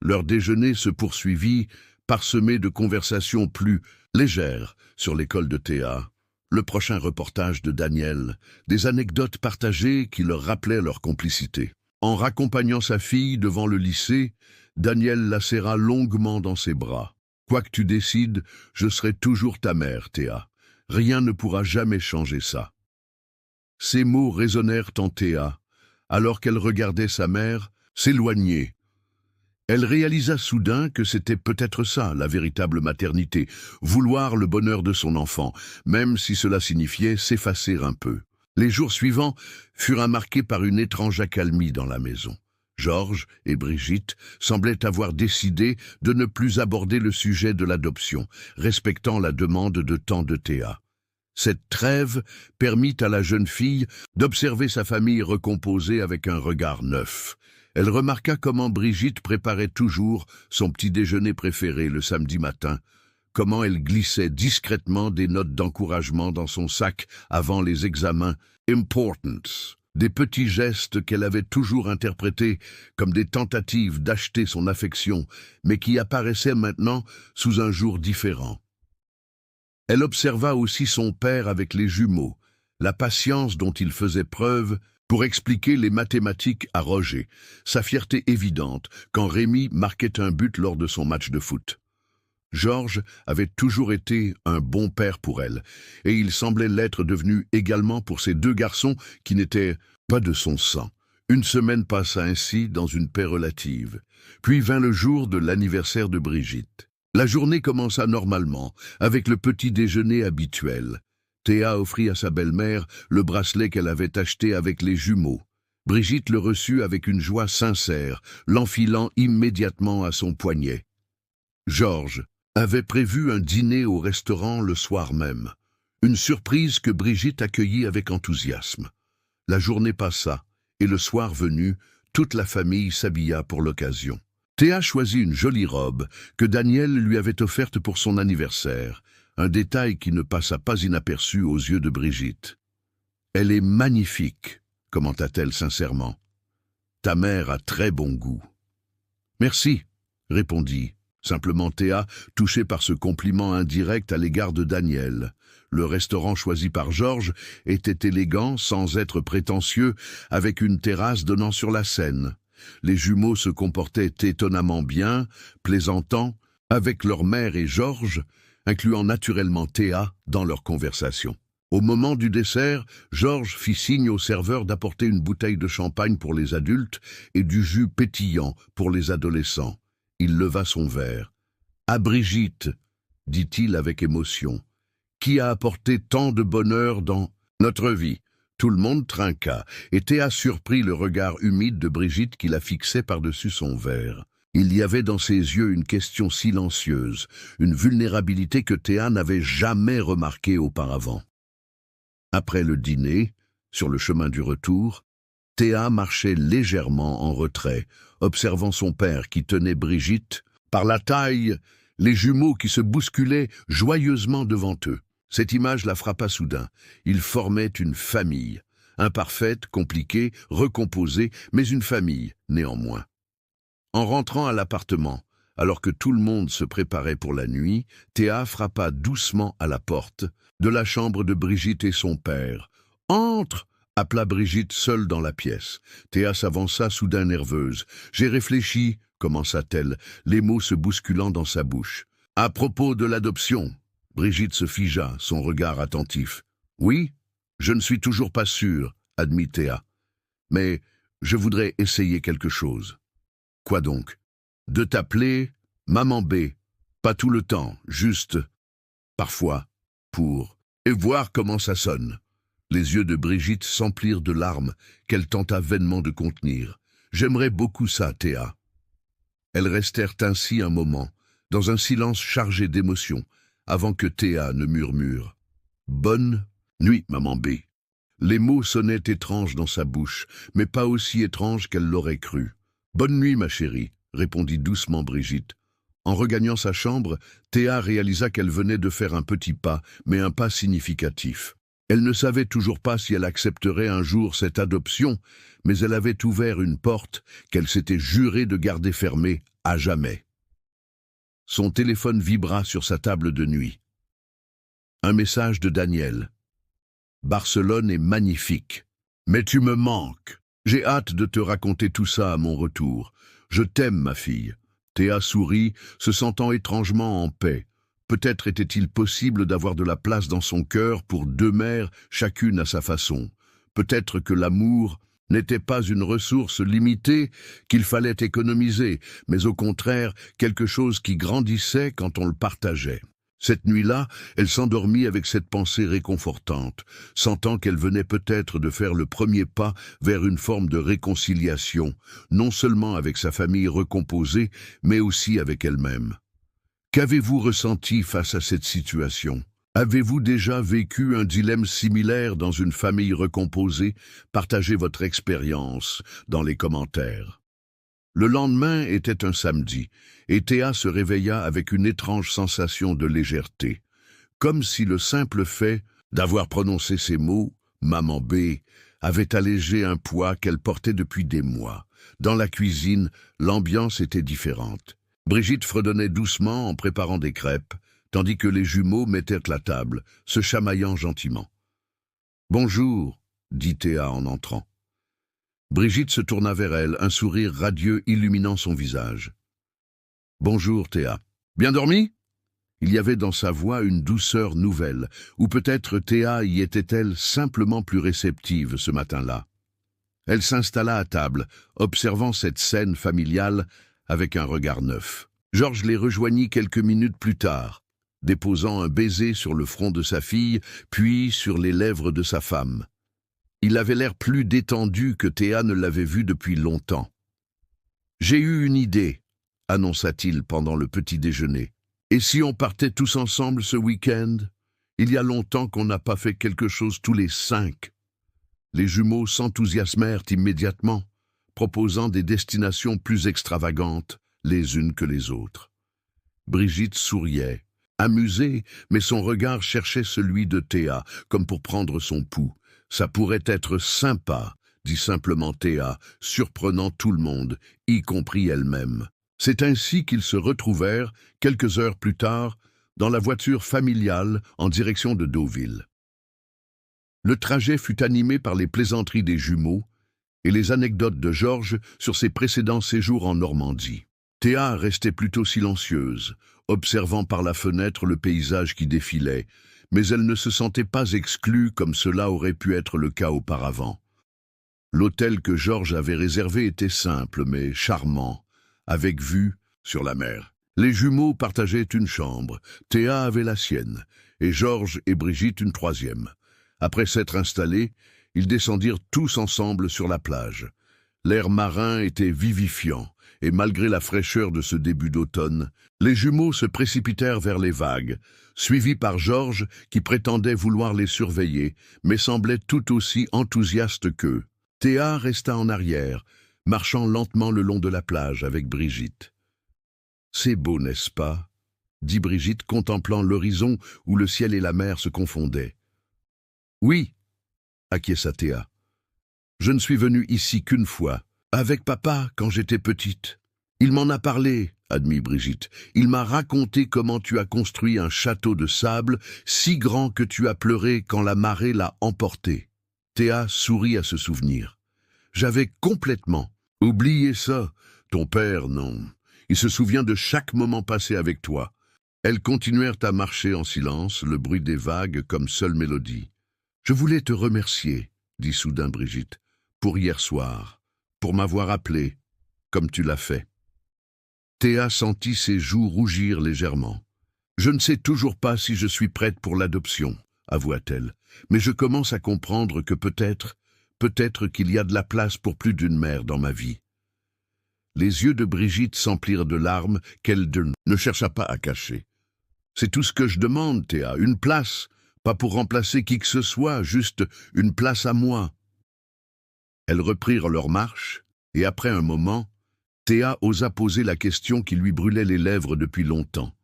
Leur déjeuner se poursuivit, parsemé de conversations plus légères sur l'école de Théa, le prochain reportage de Daniel, des anecdotes partagées qui leur rappelaient leur complicité. En raccompagnant sa fille devant le lycée, Daniel la serra longuement dans ses bras. « Quoi que tu décides, je serai toujours ta mère, Théa. Rien ne pourra jamais changer ça. » Ces mots résonnèrent en Théa, alors qu'elle regardait sa mère s'éloigner. Elle réalisa soudain que c'était peut-être ça, la véritable maternité, vouloir le bonheur de son enfant, même si cela signifiait s'effacer un peu. Les jours suivants furent marqués par une étrange accalmie dans la maison. Georges et Brigitte semblaient avoir décidé de ne plus aborder le sujet de l'adoption, respectant la demande de temps de Théa. Cette trêve permit à la jeune fille d'observer sa famille recomposée avec un regard neuf. Elle remarqua comment Brigitte préparait toujours son petit déjeuner préféré le samedi matin, comment elle glissait discrètement des notes d'encouragement dans son sac avant les examens « importance ». Des petits gestes qu'elle avait toujours interprétés comme des tentatives d'acheter son affection, mais qui apparaissaient maintenant sous un jour différent. Elle observa aussi son père avec les jumeaux, la patience dont il faisait preuve pour expliquer les mathématiques à Roger, sa fierté évidente quand Rémi marquait un but lors de son match de foot. Georges avait toujours été un bon père pour elle, et il semblait l'être devenu également pour ses 2 garçons qui n'étaient pas de son sang. Une semaine passa ainsi dans une paix relative. Puis vint le jour de l'anniversaire de Brigitte. La journée commença normalement, avec le petit déjeuner habituel. Théa offrit à sa belle-mère le bracelet qu'elle avait acheté avec les jumeaux. Brigitte le reçut avec une joie sincère, l'enfilant immédiatement à son poignet. Georges avait prévu un dîner au restaurant le soir même. Une surprise que Brigitte accueillit avec enthousiasme. La journée passa, et le soir venu, toute la famille s'habilla pour l'occasion. Théa choisit une jolie robe que Daniel lui avait offerte pour son anniversaire, un détail qui ne passa pas inaperçu aux yeux de Brigitte. Elle est magnifique, commenta-t-elle sincèrement. Ta mère a très bon goût. Merci, répondit simplement Théa, touchée par ce compliment indirect à l'égard de Daniel. Le restaurant choisi par Georges était élégant, sans être prétentieux, avec une terrasse donnant sur la Seine. Les jumeaux se comportaient étonnamment bien, plaisantant, avec leur mère et Georges, incluant naturellement Théa dans leur conversation. Au moment du dessert, Georges fit signe au serveur d'apporter une bouteille de champagne pour les adultes et du jus pétillant pour les adolescents. Il leva son verre. « À Brigitte, dit-il avec émotion, qui a apporté tant de bonheur dans notre vie ?» Tout le monde trinqua, et Théa surprit le regard humide de Brigitte qui la fixait par-dessus son verre. Il y avait dans ses yeux une question silencieuse, une vulnérabilité que Théa n'avait jamais remarquée auparavant. Après le dîner, sur le chemin du retour, Théa marchait légèrement en retrait, observant son père qui tenait Brigitte par la taille, les jumeaux qui se bousculaient joyeusement devant eux. Cette image la frappa soudain. Ils formaient une famille, imparfaite, compliquée, recomposée, mais une famille, néanmoins. En rentrant à l'appartement, alors que tout le monde se préparait pour la nuit, Théa frappa doucement à la porte de la chambre de Brigitte et son père. « Entre !» appela Brigitte seule dans la pièce. Théa s'avança soudain nerveuse. « J'ai réfléchi », commença-t-elle, les mots se bousculant dans sa bouche. « À propos de l'adoption », Brigitte se figea, son regard attentif. « Oui, je ne suis toujours pas sûre, » admit Théa. « Mais je voudrais essayer quelque chose. »« Quoi donc ?»« De t'appeler Maman B. Pas tout le temps, juste parfois, pour... et voir comment ça sonne. » Les yeux de Brigitte s'emplirent de larmes qu'elle tenta vainement de contenir. « J'aimerais beaucoup ça, Théa. » Elles restèrent ainsi un moment, dans un silence chargé d'émotions, avant que Théa ne murmure « Bonne nuit, maman B. » Les mots sonnaient étranges dans sa bouche, mais pas aussi étranges qu'elle l'aurait cru. « Bonne nuit, ma chérie, » répondit doucement Brigitte. En regagnant sa chambre, Théa réalisa qu'elle venait de faire un petit pas, mais un pas significatif. Elle ne savait toujours pas si elle accepterait un jour cette adoption, mais elle avait ouvert une porte qu'elle s'était jurée de garder fermée à jamais. Son téléphone vibra sur sa table de nuit. Un message de Daniel. « Barcelone est magnifique. Mais tu me manques. J'ai hâte de te raconter tout ça à mon retour. Je t'aime, ma fille. » Théa sourit, se sentant étrangement en paix. Peut-être était-il possible d'avoir de la place dans son cœur pour deux mères, chacune à sa façon. Peut-être que l'amour n'était pas une ressource limitée qu'il fallait économiser, mais au contraire quelque chose qui grandissait quand on le partageait. Cette nuit-là, elle s'endormit avec cette pensée réconfortante, sentant qu'elle venait peut-être de faire le premier pas vers une forme de réconciliation, non seulement avec sa famille recomposée, mais aussi avec elle-même. Qu'avez-vous ressenti face à cette situation ? Avez-vous déjà vécu un dilemme similaire dans une famille recomposée ? Partagez votre expérience dans les commentaires. Le lendemain était un samedi, et Théa se réveilla avec une étrange sensation de légèreté, comme si le simple fait d'avoir prononcé ces mots, « Maman B », avait allégé un poids qu'elle portait depuis des mois. Dans la cuisine, l'ambiance était différente. Brigitte fredonnait doucement en préparant des crêpes, tandis que les jumeaux mettaient la table, se chamaillant gentiment. « Bonjour », dit Théa en entrant. Brigitte se tourna vers elle, un sourire radieux illuminant son visage. « Bonjour, Théa. Bien dormi ?» Il y avait dans sa voix une douceur nouvelle, ou peut-être Théa y était-elle simplement plus réceptive ce matin-là. Elle s'installa à table, observant cette scène familiale avec un regard neuf. Georges les rejoignit quelques minutes plus tard, déposant un baiser sur le front de sa fille, puis sur les lèvres de sa femme. Il avait l'air plus détendu que Théa ne l'avait vu depuis longtemps. « J'ai eu une idée », annonça-t-il pendant le petit déjeuner. « Et si on partait tous ensemble ce week-end ? Il y a longtemps qu'on n'a pas fait quelque chose tous les 5. » Les jumeaux s'enthousiasmèrent immédiatement, proposant des destinations plus extravagantes les unes que les autres. Brigitte souriait, amusée, mais son regard cherchait celui de Théa, comme pour prendre son pouls. Ça pourrait être sympa, dit simplement Théa, surprenant tout le monde, y compris elle-même. C'est ainsi qu'ils se retrouvèrent, quelques heures plus tard, dans la voiture familiale en direction de Deauville. Le trajet fut animé par les plaisanteries des jumeaux et les anecdotes de Georges sur ses précédents séjours en Normandie. Théa restait plutôt silencieuse, observant par la fenêtre le paysage qui défilait, mais elle ne se sentait pas exclue comme cela aurait pu être le cas auparavant. L'hôtel que Georges avait réservé était simple mais charmant, avec vue sur la mer. Les jumeaux partageaient une chambre, Théa avait la sienne, et Georges et Brigitte une troisième. Après s'être installés, ils descendirent tous ensemble sur la plage. L'air marin était vivifiant, et malgré la fraîcheur de ce début d'automne, les jumeaux se précipitèrent vers les vagues, suivis par Georges qui prétendait vouloir les surveiller, mais semblait tout aussi enthousiaste qu'eux. Théa resta en arrière, marchant lentement le long de la plage avec Brigitte. « C'est beau, n'est-ce pas ?» dit Brigitte, contemplant l'horizon où le ciel et la mer se confondaient. « Oui, » acquiesça Théa. « Je ne suis venue ici qu'une fois, avec papa quand j'étais petite. Il m'en a parlé, » admit Brigitte. « Il m'a raconté comment tu as construit un château de sable si grand que tu as pleuré quand la marée l'a emporté. » Théa sourit à ce souvenir. « J'avais complètement oublié ça. Ton père, non. Il se souvient de chaque moment passé avec toi. » Elles continuèrent à marcher en silence, le bruit des vagues comme seule mélodie. « Je voulais te remercier, » dit soudain Brigitte, « pour hier soir, pour m'avoir appelé, comme tu l'as fait. » Théa sentit ses joues rougir légèrement. « Je ne sais toujours pas si je suis prête pour l'adoption, » avoua-t-elle, « mais je commence à comprendre que peut-être qu'il y a de la place pour plus d'une mère dans ma vie. » Les yeux de Brigitte s'emplirent de larmes qu'elle ne chercha pas à cacher. « C'est tout ce que je demande, Théa, une place, pas pour remplacer qui que ce soit, juste une place à moi. » Elles reprirent leur marche, et après un moment, Théa osa poser la question qui lui brûlait les lèvres depuis longtemps.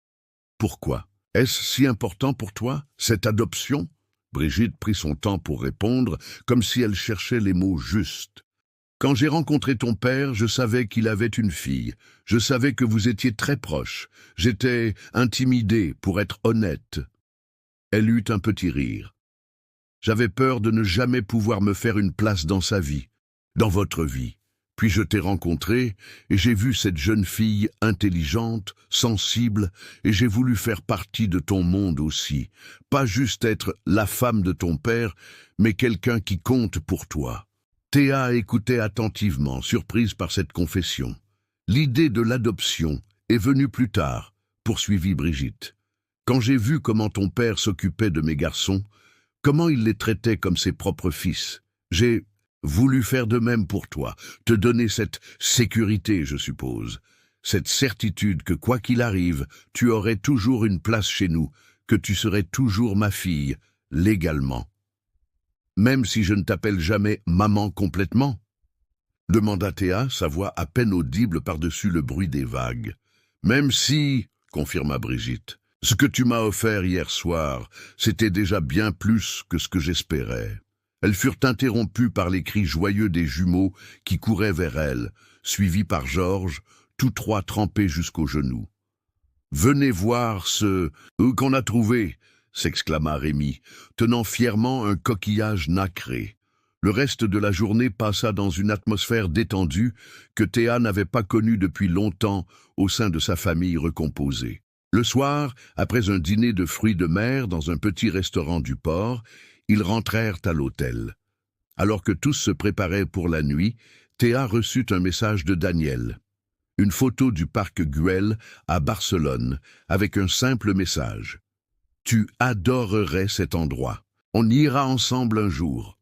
« Pourquoi? Est-ce si important pour toi, cette adoption ?» Brigitte prit son temps pour répondre, comme si elle cherchait les mots justes. « Quand j'ai rencontré ton père, je savais qu'il avait une fille. Je savais que vous étiez très proches. J'étais intimidée, pour être honnête. » Elle eut un petit rire. « J'avais peur de ne jamais pouvoir me faire une place dans sa vie, dans votre vie. Puis je t'ai rencontré, et j'ai vu cette jeune fille intelligente, sensible, et j'ai voulu faire partie de ton monde aussi. Pas juste être la femme de ton père, mais quelqu'un qui compte pour toi. » Théa écoutait attentivement, surprise par cette confession. « L'idée de l'adoption est venue plus tard, » poursuivit Brigitte. « Quand j'ai vu comment ton père s'occupait de mes garçons, comment il les traitait comme ses propres fils, j'ai voulu faire de même pour toi, te donner cette sécurité, je suppose, cette certitude que quoi qu'il arrive, tu aurais toujours une place chez nous, que tu serais toujours ma fille, légalement. » « Même si je ne t'appelle jamais maman complètement ?» demanda Théa, sa voix à peine audible par-dessus le bruit des vagues. « Même si, » confirma Brigitte, « ce que tu m'as offert hier soir, c'était déjà bien plus que ce que j'espérais. » Elles furent interrompues par les cris joyeux des jumeaux qui couraient vers elles, suivis par Georges, tous trois trempés jusqu'aux genoux. « Venez voir ce qu'on a trouvé !» s'exclama Rémi, tenant fièrement un coquillage nacré. Le reste de la journée passa dans une atmosphère détendue que Théa n'avait pas connue depuis longtemps au sein de sa famille recomposée. Le soir, après un dîner de fruits de mer dans un petit restaurant du port, ils rentrèrent à l'hôtel. Alors que tous se préparaient pour la nuit, Théa reçut un message de Daniel. Une photo du parc Güell à Barcelone, avec un simple message. « Tu adorerais cet endroit. On ira ensemble un jour. »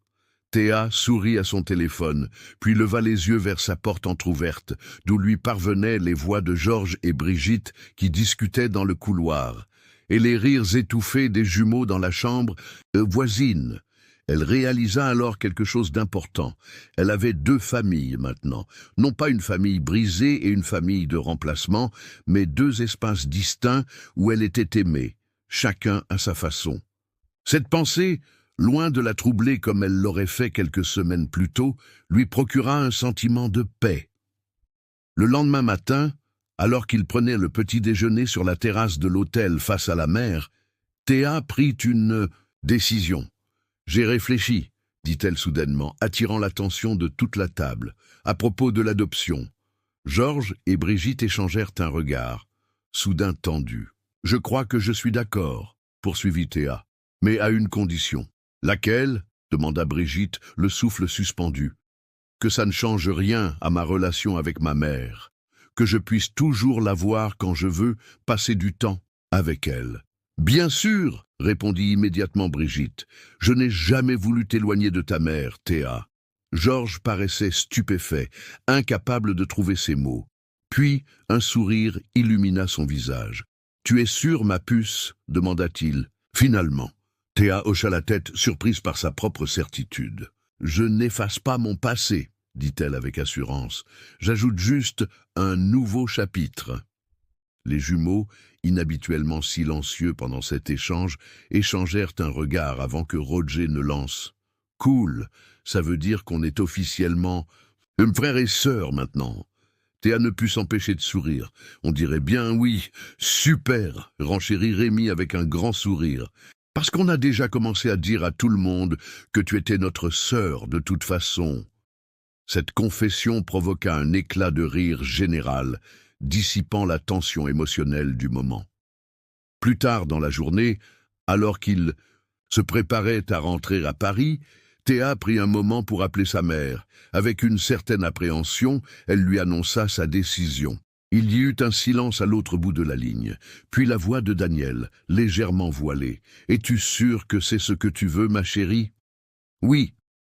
Théa sourit à son téléphone, puis leva les yeux vers sa porte entr'ouverte, d'où lui parvenaient les voix de Georges et Brigitte qui discutaient dans le couloir, et les rires étouffés des jumeaux dans la chambre voisine. Elle réalisa alors quelque chose d'important. Elle avait deux familles maintenant, non pas une famille brisée et une famille de remplacement, mais deux espaces distincts où elle était aimée, chacun à sa façon. Cette pensée loin de la troubler comme elle l'aurait fait quelques semaines plus tôt, lui procura un sentiment de paix. Le lendemain matin, alors qu'il prenait le petit déjeuner sur la terrasse de l'hôtel face à la mer, Théa prit une décision. « J'ai réfléchi », dit-elle soudainement, attirant l'attention de toute la table, à propos de l'adoption. Georges et Brigitte échangèrent un regard, soudain tendu. « Je crois que je suis d'accord », poursuivit Théa, « mais à une condition. »« Laquelle ?» demanda Brigitte, le souffle suspendu. « Que ça ne change rien à ma relation avec ma mère, que je puisse toujours la voir quand je veux, passer du temps avec elle. »« Bien sûr !» répondit immédiatement Brigitte. « Je n'ai jamais voulu t'éloigner de ta mère, Théa. » Georges paraissait stupéfait, incapable de trouver ses mots. Puis un sourire illumina son visage. « Tu es sûre, ma puce ?» demanda-t-il. Finalement, Théa hocha la tête, surprise par sa propre certitude. « Je n'efface pas mon passé, » dit-elle avec assurance. « J'ajoute juste un nouveau chapitre. » Les jumeaux, inhabituellement silencieux pendant cet échange, échangèrent un regard avant que Roger ne lance. « Cool, ça veut dire qu'on est officiellement frère et sœur maintenant. » Théa ne put s'empêcher de sourire. « On dirait bien oui, super !» renchérit Rémi avec un grand sourire. « Parce qu'on a déjà commencé à dire à tout le monde que tu étais notre sœur de toute façon. » Cette confession provoqua un éclat de rire général, dissipant la tension émotionnelle du moment. Plus tard dans la journée, alors qu'il se préparait à rentrer à Paris, Théa prit un moment pour appeler sa mère. Avec une certaine appréhension, elle lui annonça sa décision. Il y eut un silence à l'autre bout de la ligne, puis la voix de Daniel, légèrement voilée. « Es-tu sûre que c'est ce que tu veux, ma chérie ?»« Oui »,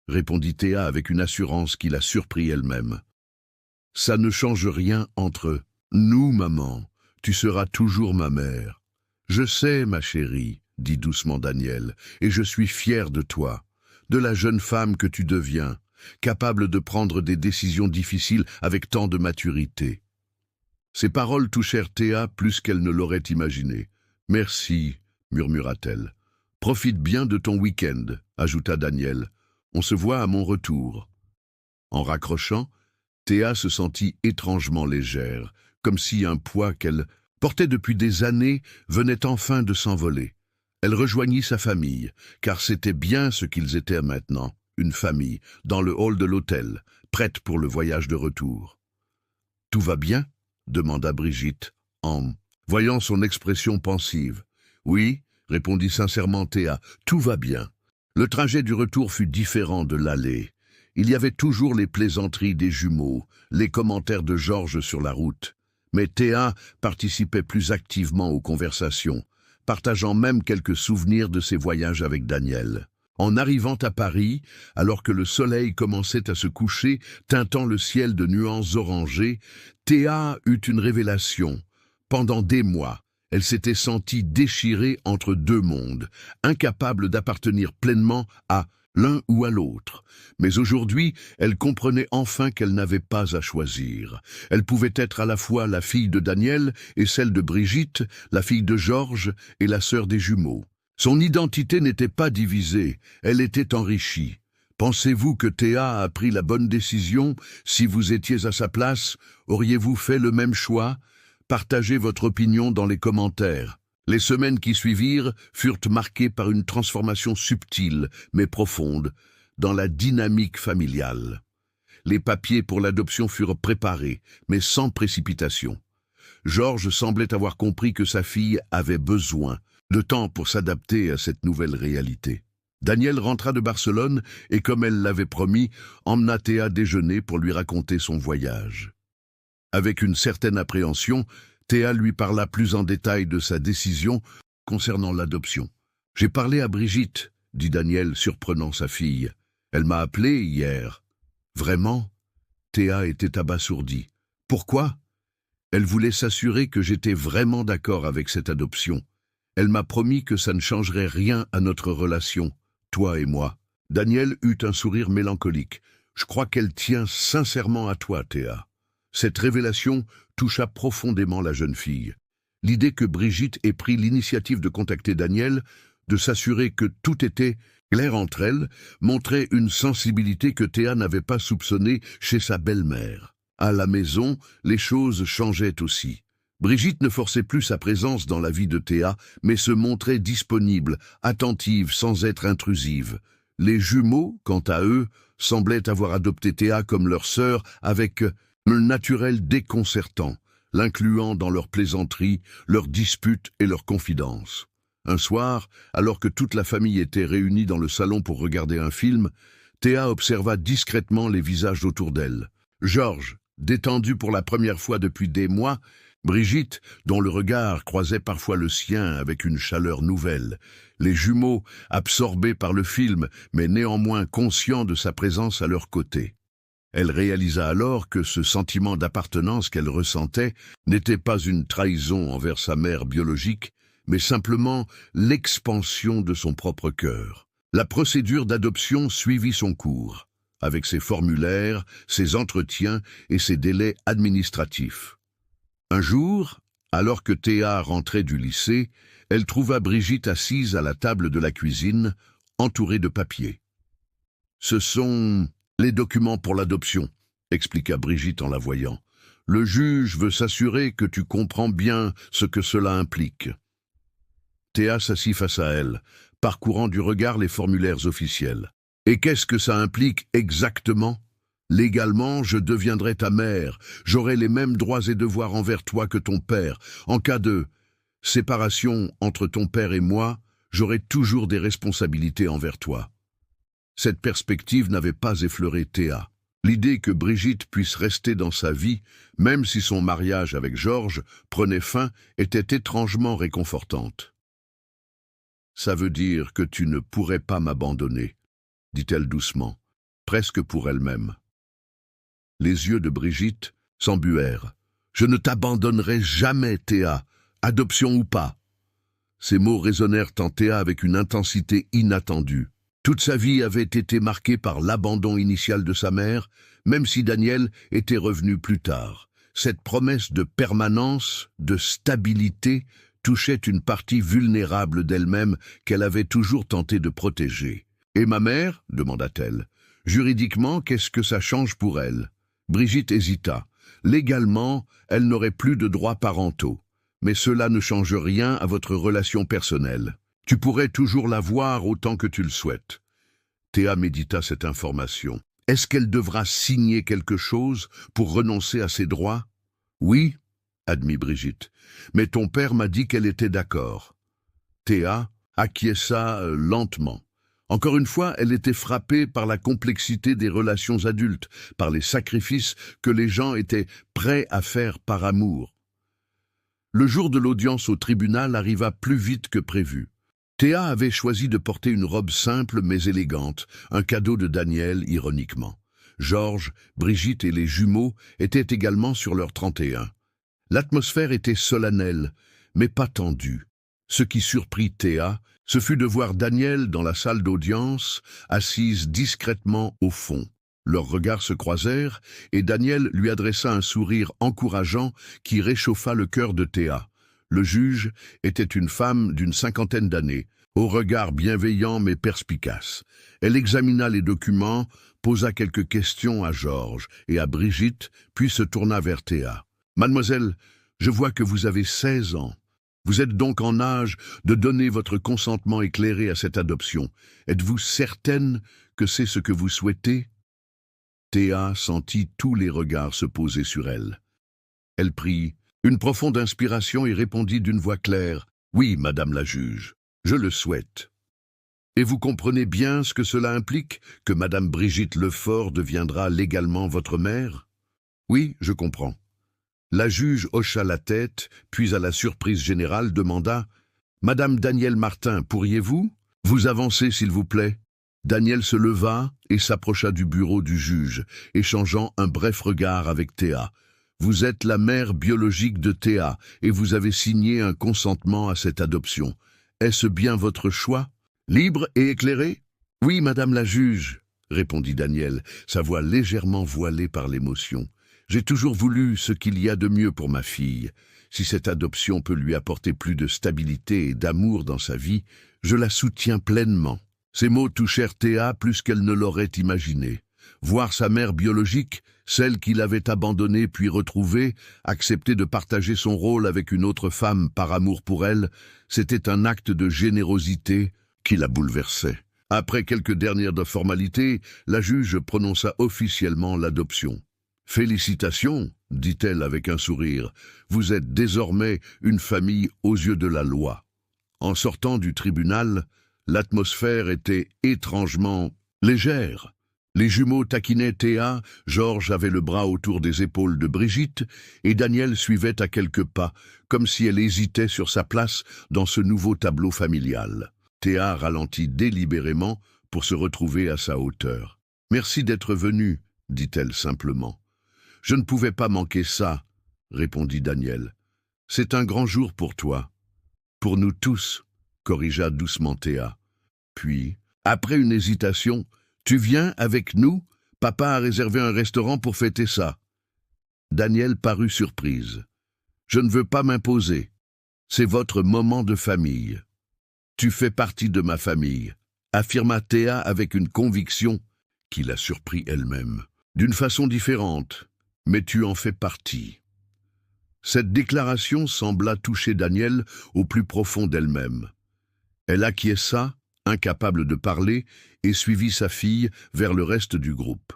répondit Théa avec une assurance qui la surprit elle-même. « Ça ne change rien entre nous, maman. Tu seras toujours ma mère. »« Je sais, ma chérie, » dit doucement Daniel, « et je suis fier de toi, de la jeune femme que tu deviens, capable de prendre des décisions difficiles avec tant de maturité. » Ces paroles touchèrent Théa plus qu'elle ne l'aurait imaginé. « Merci, » murmura-t-elle. « Profite bien de ton week-end, » ajouta Daniel. « On se voit à mon retour. » En raccrochant, Théa se sentit étrangement légère, comme si un poids qu'elle portait depuis des années venait enfin de s'envoler. Elle rejoignit sa famille, car c'était bien ce qu'ils étaient maintenant, une famille, dans le hall de l'hôtel, prête pour le voyage de retour. « Tout va bien ?» demanda Brigitte, en voyant son expression pensive. « Oui », répondit sincèrement Théa, « tout va bien. » Le trajet du retour fut différent de l'aller. Il y avait toujours les plaisanteries des jumeaux, les commentaires de Georges sur la route. Mais Théa participait plus activement aux conversations, partageant même quelques souvenirs de ses voyages avec Daniel. En arrivant à Paris, alors que le soleil commençait à se coucher, teintant le ciel de nuances orangées, Théa eut une révélation. Pendant des mois, elle s'était sentie déchirée entre deux mondes, incapable d'appartenir pleinement à l'un ou à l'autre. Mais aujourd'hui, elle comprenait enfin qu'elle n'avait pas à choisir. Elle pouvait être à la fois la fille de Daniel et celle de Brigitte, la fille de Georges et la sœur des jumeaux. Son identité n'était pas divisée, elle était enrichie. Pensez-vous que Théa a pris la bonne décision? Si vous étiez à sa place, auriez-vous fait le même choix? Partagez votre opinion dans les commentaires. Les semaines qui suivirent furent marquées par une transformation subtile mais profonde dans la dynamique familiale. Les papiers pour l'adoption furent préparés, mais sans précipitation. Georges semblait avoir compris que sa fille avait besoin de temps pour s'adapter à cette nouvelle réalité. Daniel rentra de Barcelone et, comme elle l'avait promis, emmena Théa déjeuner pour lui raconter son voyage. Avec une certaine appréhension, Théa lui parla plus en détail de sa décision concernant l'adoption. « J'ai parlé à Brigitte, » dit Daniel, surprenant sa fille. « Elle m'a appelé hier. »« Vraiment ?» Théa était abasourdie. « Pourquoi ?» Elle voulait s'assurer que j'étais vraiment d'accord avec cette adoption. Elle m'a promis que ça ne changerait rien à notre relation, toi et moi. Daniel eut un sourire mélancolique. « Je crois qu'elle tient sincèrement à toi, Théa. » Cette révélation toucha profondément la jeune fille. L'idée que Brigitte ait pris l'initiative de contacter Daniel, de s'assurer que tout était Claire entre elles montrait une sensibilité que Théa n'avait pas soupçonnée chez sa belle-mère. À la maison, les choses changeaient aussi. Brigitte ne forçait plus sa présence dans la vie de Théa, mais se montrait disponible, attentive sans être intrusive. Les jumeaux, quant à eux, semblaient avoir adopté Théa comme leur sœur avec un naturel déconcertant, l'incluant dans leurs plaisanteries, leurs disputes et leurs confidences. Un soir, alors que toute la famille était réunie dans le salon pour regarder un film, Théa observa discrètement les visages autour d'elle. Georges, détendu pour la première fois depuis des mois, Brigitte, dont le regard croisait parfois le sien avec une chaleur nouvelle, les jumeaux, absorbés par le film, mais néanmoins conscients de sa présence à leur côté. Elle réalisa alors que ce sentiment d'appartenance qu'elle ressentait n'était pas une trahison envers sa mère biologique, mais simplement l'expansion de son propre cœur. La procédure d'adoption suivit son cours, avec ses formulaires, ses entretiens et ses délais administratifs. Un jour, alors que Théa rentrait du lycée, elle trouva Brigitte assise à la table de la cuisine, entourée de papiers. « Ce sont les documents pour l'adoption », expliqua Brigitte en la voyant. « Le juge veut s'assurer que tu comprends bien ce que cela implique. » Théa s'assit face à elle, parcourant du regard les formulaires officiels. « Et qu'est-ce que ça implique exactement ? Légalement, je deviendrai ta mère. J'aurai les mêmes droits et devoirs envers toi que ton père. En cas de séparation entre ton père et moi, j'aurai toujours des responsabilités envers toi. » Cette perspective n'avait pas effleuré Théa. L'idée que Brigitte puisse rester dans sa vie, même si son mariage avec Georges prenait fin, était étrangement réconfortante. « Ça veut dire que tu ne pourrais pas m'abandonner, » dit-elle doucement, presque pour elle-même. Les yeux de Brigitte s'embuèrent. « Je ne t'abandonnerai jamais, Théa, adoption ou pas. » Ces mots résonnèrent en Théa avec une intensité inattendue. Toute sa vie avait été marquée par l'abandon initial de sa mère, même si Daniel était revenu plus tard. Cette promesse de permanence, de stabilité, touchait une partie vulnérable d'elle-même qu'elle avait toujours tenté de protéger. « Et ma mère ?» demanda-t-elle. « Juridiquement, qu'est-ce que ça change pour elle ?» Brigitte hésita. Légalement, elle n'aurait plus de droits parentaux. Mais cela ne change rien à votre relation personnelle. Tu pourrais toujours la voir autant que tu le souhaites. Théa médita cette information. Est-ce qu'elle devra signer quelque chose pour renoncer à ses droits? Oui, admit Brigitte. Mais ton père m'a dit qu'elle était d'accord. Théa acquiesça lentement. Encore une fois, elle était frappée par la complexité des relations adultes, par les sacrifices que les gens étaient prêts à faire par amour. Le jour de l'audience au tribunal arriva plus vite que prévu. Théa avait choisi de porter une robe simple mais élégante, un cadeau de Daniel ironiquement. Georges, Brigitte et les jumeaux étaient également sur leur 31. L'atmosphère était solennelle, mais pas tendue. Ce qui surprit Théa, ce fut de voir Daniel dans la salle d'audience, assise discrètement au fond. Leurs regards se croisèrent et Daniel lui adressa un sourire encourageant qui réchauffa le cœur de Théa. Le juge était une femme d'une 50aine d'années, au regard bienveillant mais perspicace. Elle examina les documents, posa quelques questions à Georges et à Brigitte, puis se tourna vers Théa. « Mademoiselle, je vois que vous avez 16 ans. Vous êtes donc en âge de donner votre consentement éclairé à cette adoption. Êtes-vous certaine que c'est ce que vous souhaitez ?» Théa sentit tous les regards se poser sur elle. Elle prit une profonde inspiration et répondit d'une voix claire « Oui, madame la juge, je le souhaite. » « Et vous comprenez bien ce que cela implique, que madame Brigitte Lefort deviendra légalement votre mère ?»« Oui, je comprends. » La juge hocha la tête, puis à la surprise générale demanda « Madame Danielle Martin, pourriez-vous vous avancer, s'il vous plaît ?» Daniel se leva et s'approcha du bureau du juge, échangeant un bref regard avec Théa. « Vous êtes la mère biologique de Théa et vous avez signé un consentement à cette adoption. Est-ce bien votre choix? Libre et éclairé ?»« Oui, madame la juge, » répondit Daniel, sa voix légèrement voilée par l'émotion. « J'ai toujours voulu ce qu'il y a de mieux pour ma fille. Si cette adoption peut lui apporter plus de stabilité et d'amour dans sa vie, je la soutiens pleinement. » Ces mots touchèrent Théa plus qu'elle ne l'aurait imaginé. Voir sa mère biologique, celle qu'il avait abandonnée puis retrouvée, accepter de partager son rôle avec une autre femme par amour pour elle, c'était un acte de générosité qui la bouleversait. Après quelques dernières formalités, la juge prononça officiellement l'adoption. « Félicitations », dit-elle avec un sourire, « vous êtes désormais une famille aux yeux de la loi. » En sortant du tribunal, l'atmosphère était étrangement légère. Les jumeaux taquinaient Théa, Georges avait le bras autour des épaules de Brigitte, et Daniel suivait à quelques pas, comme si elle hésitait sur sa place dans ce nouveau tableau familial. Théa ralentit délibérément pour se retrouver à sa hauteur. « Merci d'être venu, » dit-elle simplement. « Je ne pouvais pas manquer ça, » répondit Daniel. « C'est un grand jour pour toi. »« Pour nous tous, » corrigea doucement Théa. Puis, après une hésitation, « Tu viens avec nous? Papa a réservé un restaurant pour fêter ça. » Daniel parut surprise. « Je ne veux pas m'imposer. C'est votre moment de famille. »« Tu fais partie de ma famille, » affirma Théa avec une conviction qui la surprit elle-même. « D'une façon différente, mais tu en fais partie. » Cette déclaration sembla toucher Daniel au plus profond d'elle-même. Elle acquiesça, incapable de parler, et suivit sa fille vers le reste du groupe.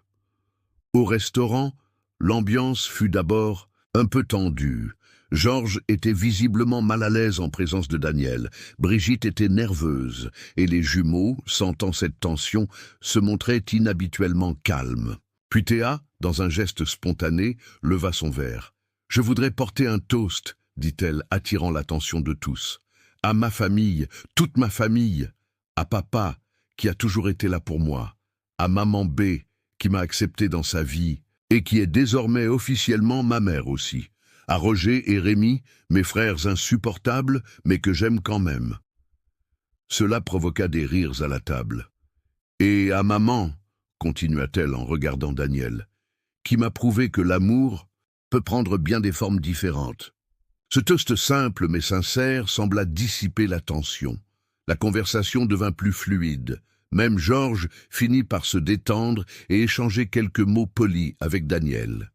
Au restaurant, l'ambiance fut d'abord un peu tendue. Georges était visiblement mal à l'aise en présence de Daniel. Brigitte était nerveuse, et les jumeaux, sentant cette tension, se montraient inhabituellement calmes. Puis Théa, dans un geste spontané, leva son verre. « Je voudrais porter un toast, » dit-elle, attirant l'attention de tous. « À ma famille, toute ma famille, à papa, qui a toujours été là pour moi, à maman B, qui m'a accepté dans sa vie, et qui est désormais officiellement ma mère aussi. À Roger et Rémi, mes frères insupportables, mais que j'aime quand même. » Cela provoqua des rires à la table. « Et à maman, » continua-t-elle en regardant Daniel, « qui m'a prouvé que l'amour peut prendre bien des formes différentes. » Ce toast simple mais sincère sembla dissiper la tension. La conversation devint plus fluide. Même Georges finit par se détendre et échanger quelques mots polis avec Daniel.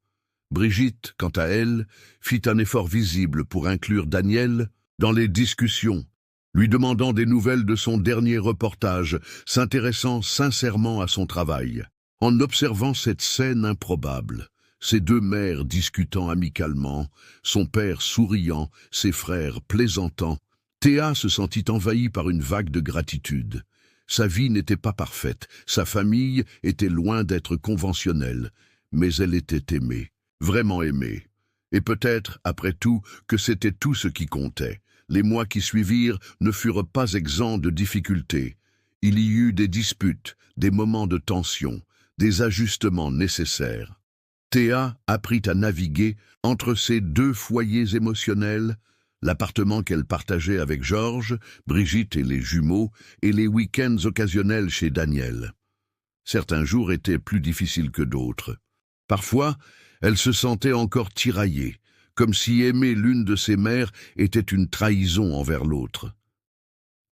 Brigitte, quant à elle, fit un effort visible pour inclure Daniel dans les discussions, lui demandant des nouvelles de son dernier reportage, s'intéressant sincèrement à son travail. En observant cette scène improbable, ses deux mères discutant amicalement, son père souriant, ses frères plaisantant, Théa se sentit envahie par une vague de gratitude. Sa vie n'était pas parfaite, sa famille était loin d'être conventionnelle, mais elle était aimée, vraiment aimée. Et peut-être, après tout, que c'était tout ce qui comptait. Les mois qui suivirent ne furent pas exempts de difficultés. Il y eut des disputes, des moments de tension, des ajustements nécessaires. Théa apprit à naviguer entre ces deux foyers émotionnels, l'appartement qu'elle partageait avec Georges, Brigitte et les jumeaux, et les week-ends occasionnels chez Daniel. Certains jours étaient plus difficiles que d'autres. Parfois, elle se sentait encore tiraillée, comme si aimer l'une de ses mères était une trahison envers l'autre.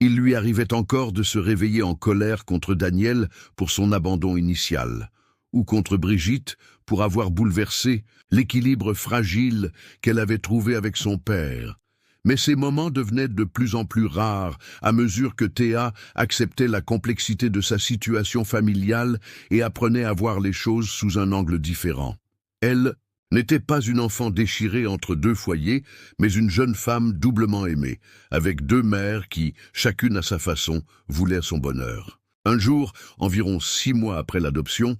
Il lui arrivait encore de se réveiller en colère contre Daniel pour son abandon initial, ou contre Brigitte pour avoir bouleversé l'équilibre fragile qu'elle avait trouvé avec son père. Mais ces moments devenaient de plus en plus rares à mesure que Théa acceptait la complexité de sa situation familiale et apprenait à voir les choses sous un angle différent. Elle n'était pas une enfant déchirée entre deux foyers, mais une jeune femme doublement aimée, avec deux mères qui, chacune à sa façon, voulaient son bonheur. Un jour, environ 6 mois après l'adoption,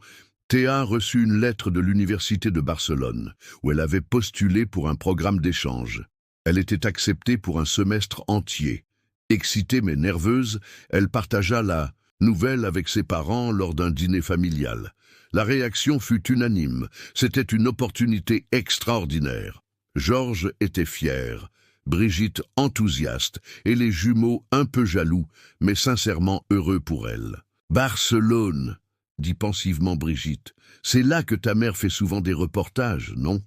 Théa reçut une lettre de l'Université de Barcelone, où elle avait postulé pour un programme d'échange. Elle était acceptée pour un semestre entier. Excitée mais nerveuse, elle partagea la nouvelle avec ses parents lors d'un dîner familial. La réaction fut unanime. C'était une opportunité extraordinaire. Georges était fier, Brigitte enthousiaste et les jumeaux un peu jaloux, mais sincèrement heureux pour elle. « Barcelone !» dit pensivement Brigitte. « C'est là que ta mère fait souvent des reportages, non ?»«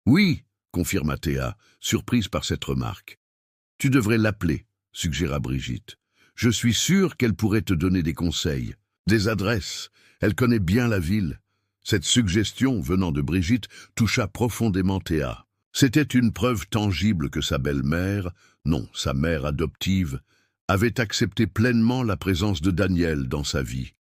Oui !» confirma Théa, surprise par cette remarque. « Tu devrais l'appeler, » suggéra Brigitte. Je suis sûr qu'elle pourrait te donner des conseils, des adresses. Elle connaît bien la ville. » Cette suggestion, venant de Brigitte, toucha profondément Théa. C'était une preuve tangible que sa belle-mère, non, sa mère adoptive, avait accepté pleinement la présence de Daniel dans sa vie,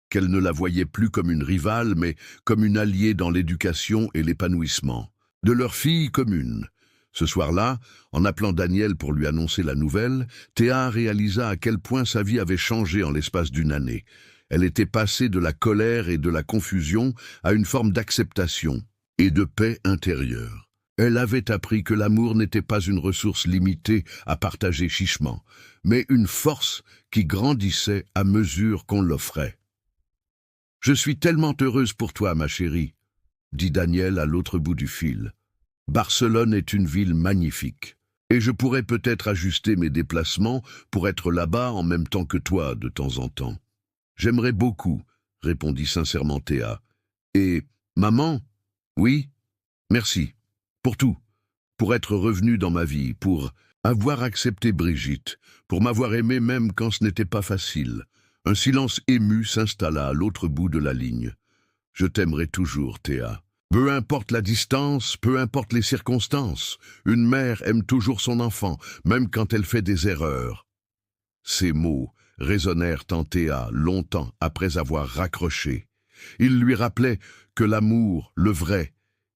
qu'elle ne la voyait plus comme une rivale, mais comme une alliée dans l'éducation et l'épanouissement de leur fille commune. Ce soir-là, en appelant Daniel pour lui annoncer la nouvelle, Théa réalisa à quel point sa vie avait changé en l'espace d'une année. Elle était passée de la colère et de la confusion à une forme d'acceptation et de paix intérieure. Elle avait appris que l'amour n'était pas une ressource limitée à partager chichement, mais une force qui grandissait à mesure qu'on l'offrait. « Je suis tellement heureuse pour toi, ma chérie, » dit Daniel à l'autre bout du fil. « Barcelone est une ville magnifique, et je pourrais peut-être ajuster mes déplacements pour être là-bas en même temps que toi de temps en temps. »« J'aimerais beaucoup, » répondit sincèrement Théa. « Et, maman ? Oui, merci. Pour tout. Pour être revenu dans ma vie, pour avoir accepté Brigitte, pour m'avoir aimé même quand ce n'était pas facile. » Un silence ému s'installa à l'autre bout de la ligne. « Je t'aimerai toujours, Théa. Peu importe la distance, peu importe les circonstances, une mère aime toujours son enfant, même quand elle fait des erreurs. » Ces mots résonnèrent en Théa longtemps après avoir raccroché. Ils lui rappelaient que l'amour, le vrai,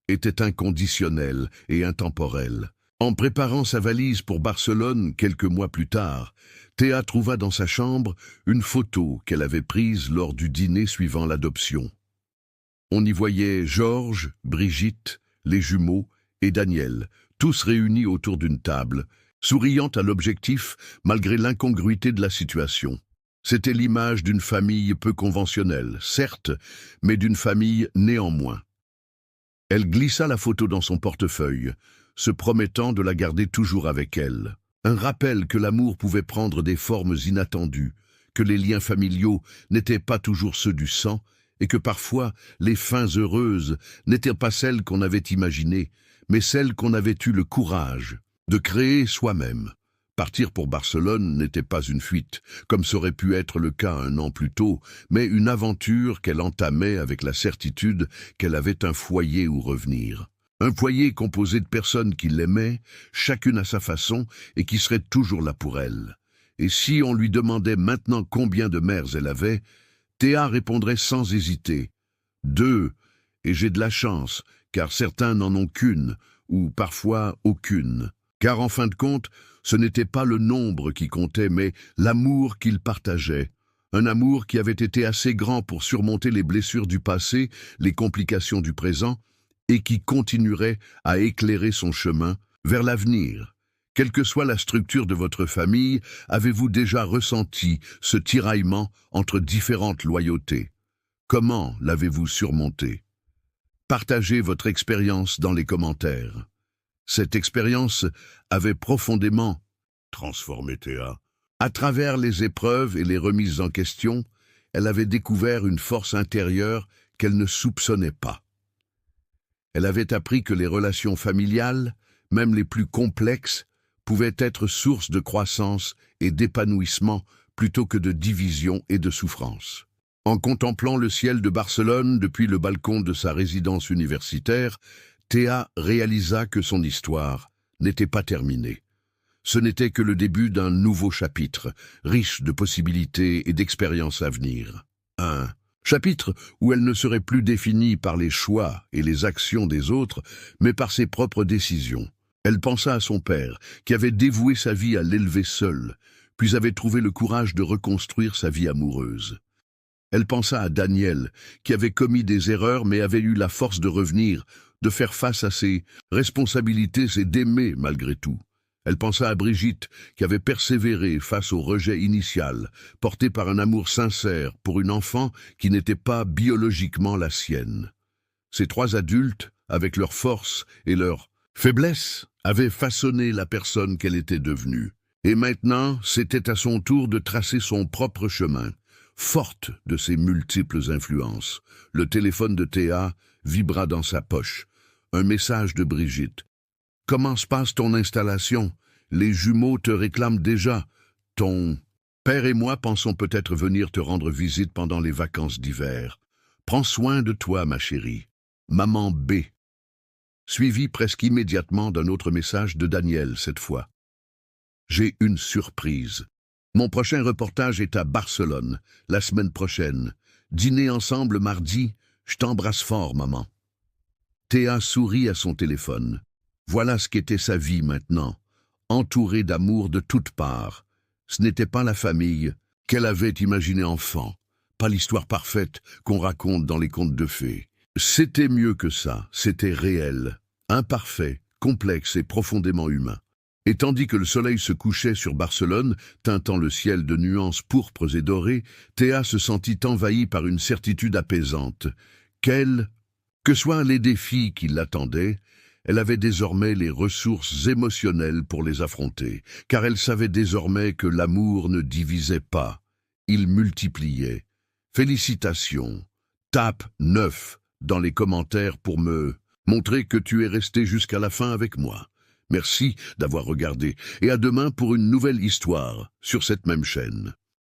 était inconditionnel et intemporel. En préparant sa valise pour Barcelone quelques mois plus tard, Théa trouva dans sa chambre une photo qu'elle avait prise lors du dîner suivant l'adoption. On y voyait Georges, Brigitte, les jumeaux et Daniel, tous réunis autour d'une table, souriant à l'objectif malgré l'incongruité de la situation. C'était l'image d'une famille peu conventionnelle, certes, mais d'une famille néanmoins. Elle glissa la photo dans son portefeuille, se promettant de la garder toujours avec elle. Un rappel que l'amour pouvait prendre des formes inattendues, que les liens familiaux n'étaient pas toujours ceux du sang, et que parfois les fins heureuses n'étaient pas celles qu'on avait imaginées, mais celles qu'on avait eu le courage de créer soi-même. Partir pour Barcelone n'était pas une fuite, comme ça aurait pu être le cas un an plus tôt, mais une aventure qu'elle entamait avec la certitude qu'elle avait un foyer où revenir. Un foyer composé de personnes qui l'aimaient, chacune à sa façon, et qui seraient toujours là pour elle. Et si on lui demandait maintenant combien de mères elle avait, Théa répondrait sans hésiter « 2, et j'ai de la chance, car certains n'en ont qu'une, ou parfois aucune. » Car en fin de compte, ce n'était pas le nombre qui comptait, mais l'amour qu'ils partageaient. Un amour qui avait été assez grand pour surmonter les blessures du passé, les complications du présent, et qui continuerait à éclairer son chemin vers l'avenir. Quelle que soit la structure de votre famille, avez-vous déjà ressenti ce tiraillement entre différentes loyautés? Comment l'avez-vous surmonté? Partagez votre expérience dans les commentaires. Cette expérience avait profondément transformé Théa. À travers les épreuves et les remises en question, elle avait découvert une force intérieure qu'elle ne soupçonnait pas. Elle avait appris que les relations familiales, même les plus complexes, pouvaient être source de croissance et d'épanouissement plutôt que de division et de souffrance. En contemplant le ciel de Barcelone depuis le balcon de sa résidence universitaire, Théa réalisa que son histoire n'était pas terminée. Ce n'était que le début d'un nouveau chapitre, riche de possibilités et d'expériences à venir. Un chapitre où elle ne serait plus définie par les choix et les actions des autres, mais par ses propres décisions. Elle pensa à son père, qui avait dévoué sa vie à l'élever seul, puis avait trouvé le courage de reconstruire sa vie amoureuse. Elle pensa à Daniel, qui avait commis des erreurs mais avait eu la force de revenir, de faire face à ses responsabilités et d'aimer malgré tout. Elle pensa à Brigitte, qui avait persévéré face au rejet initial, portée par un amour sincère pour une enfant qui n'était pas biologiquement la sienne. Ces trois adultes, avec leurs forces et leurs faiblesses, avaient façonné la personne qu'elle était devenue. Et maintenant, c'était à son tour de tracer son propre chemin. Forte de ses multiples influences, le téléphone de Théa vibra dans sa poche. Un message de Brigitte. « Comment se passe ton installation? Les jumeaux te réclament déjà. Ton Père et moi pensons peut-être venir te rendre visite pendant les vacances d'hiver. Prends soin de toi, ma chérie. Maman B. Suivi presque immédiatement d'un autre message de Daniel cette fois. J'ai une surprise. Mon prochain reportage est à Barcelone, la semaine prochaine. Dîner ensemble mardi. Je t'embrasse fort, maman. Théa sourit à son téléphone. Voilà ce qu'était sa vie maintenant, entourée d'amour de toutes parts. Ce n'était pas la famille qu'elle avait imaginée enfant, pas l'histoire parfaite qu'on raconte dans les contes de fées. C'était mieux que ça, c'était réel, imparfait, complexe et profondément humain. Et tandis que le soleil se couchait sur Barcelone, teintant le ciel de nuances pourpres et dorées, Théa se sentit envahie par une certitude apaisante. Que soient les défis qui l'attendaient, elle avait désormais les ressources émotionnelles pour les affronter, car elle savait désormais que l'amour ne divisait pas, il multipliait. Félicitations. Tape 9 dans les commentaires pour me montrer que tu es resté jusqu'à la fin avec moi. Merci d'avoir regardé, et à demain pour une nouvelle histoire sur cette même chaîne.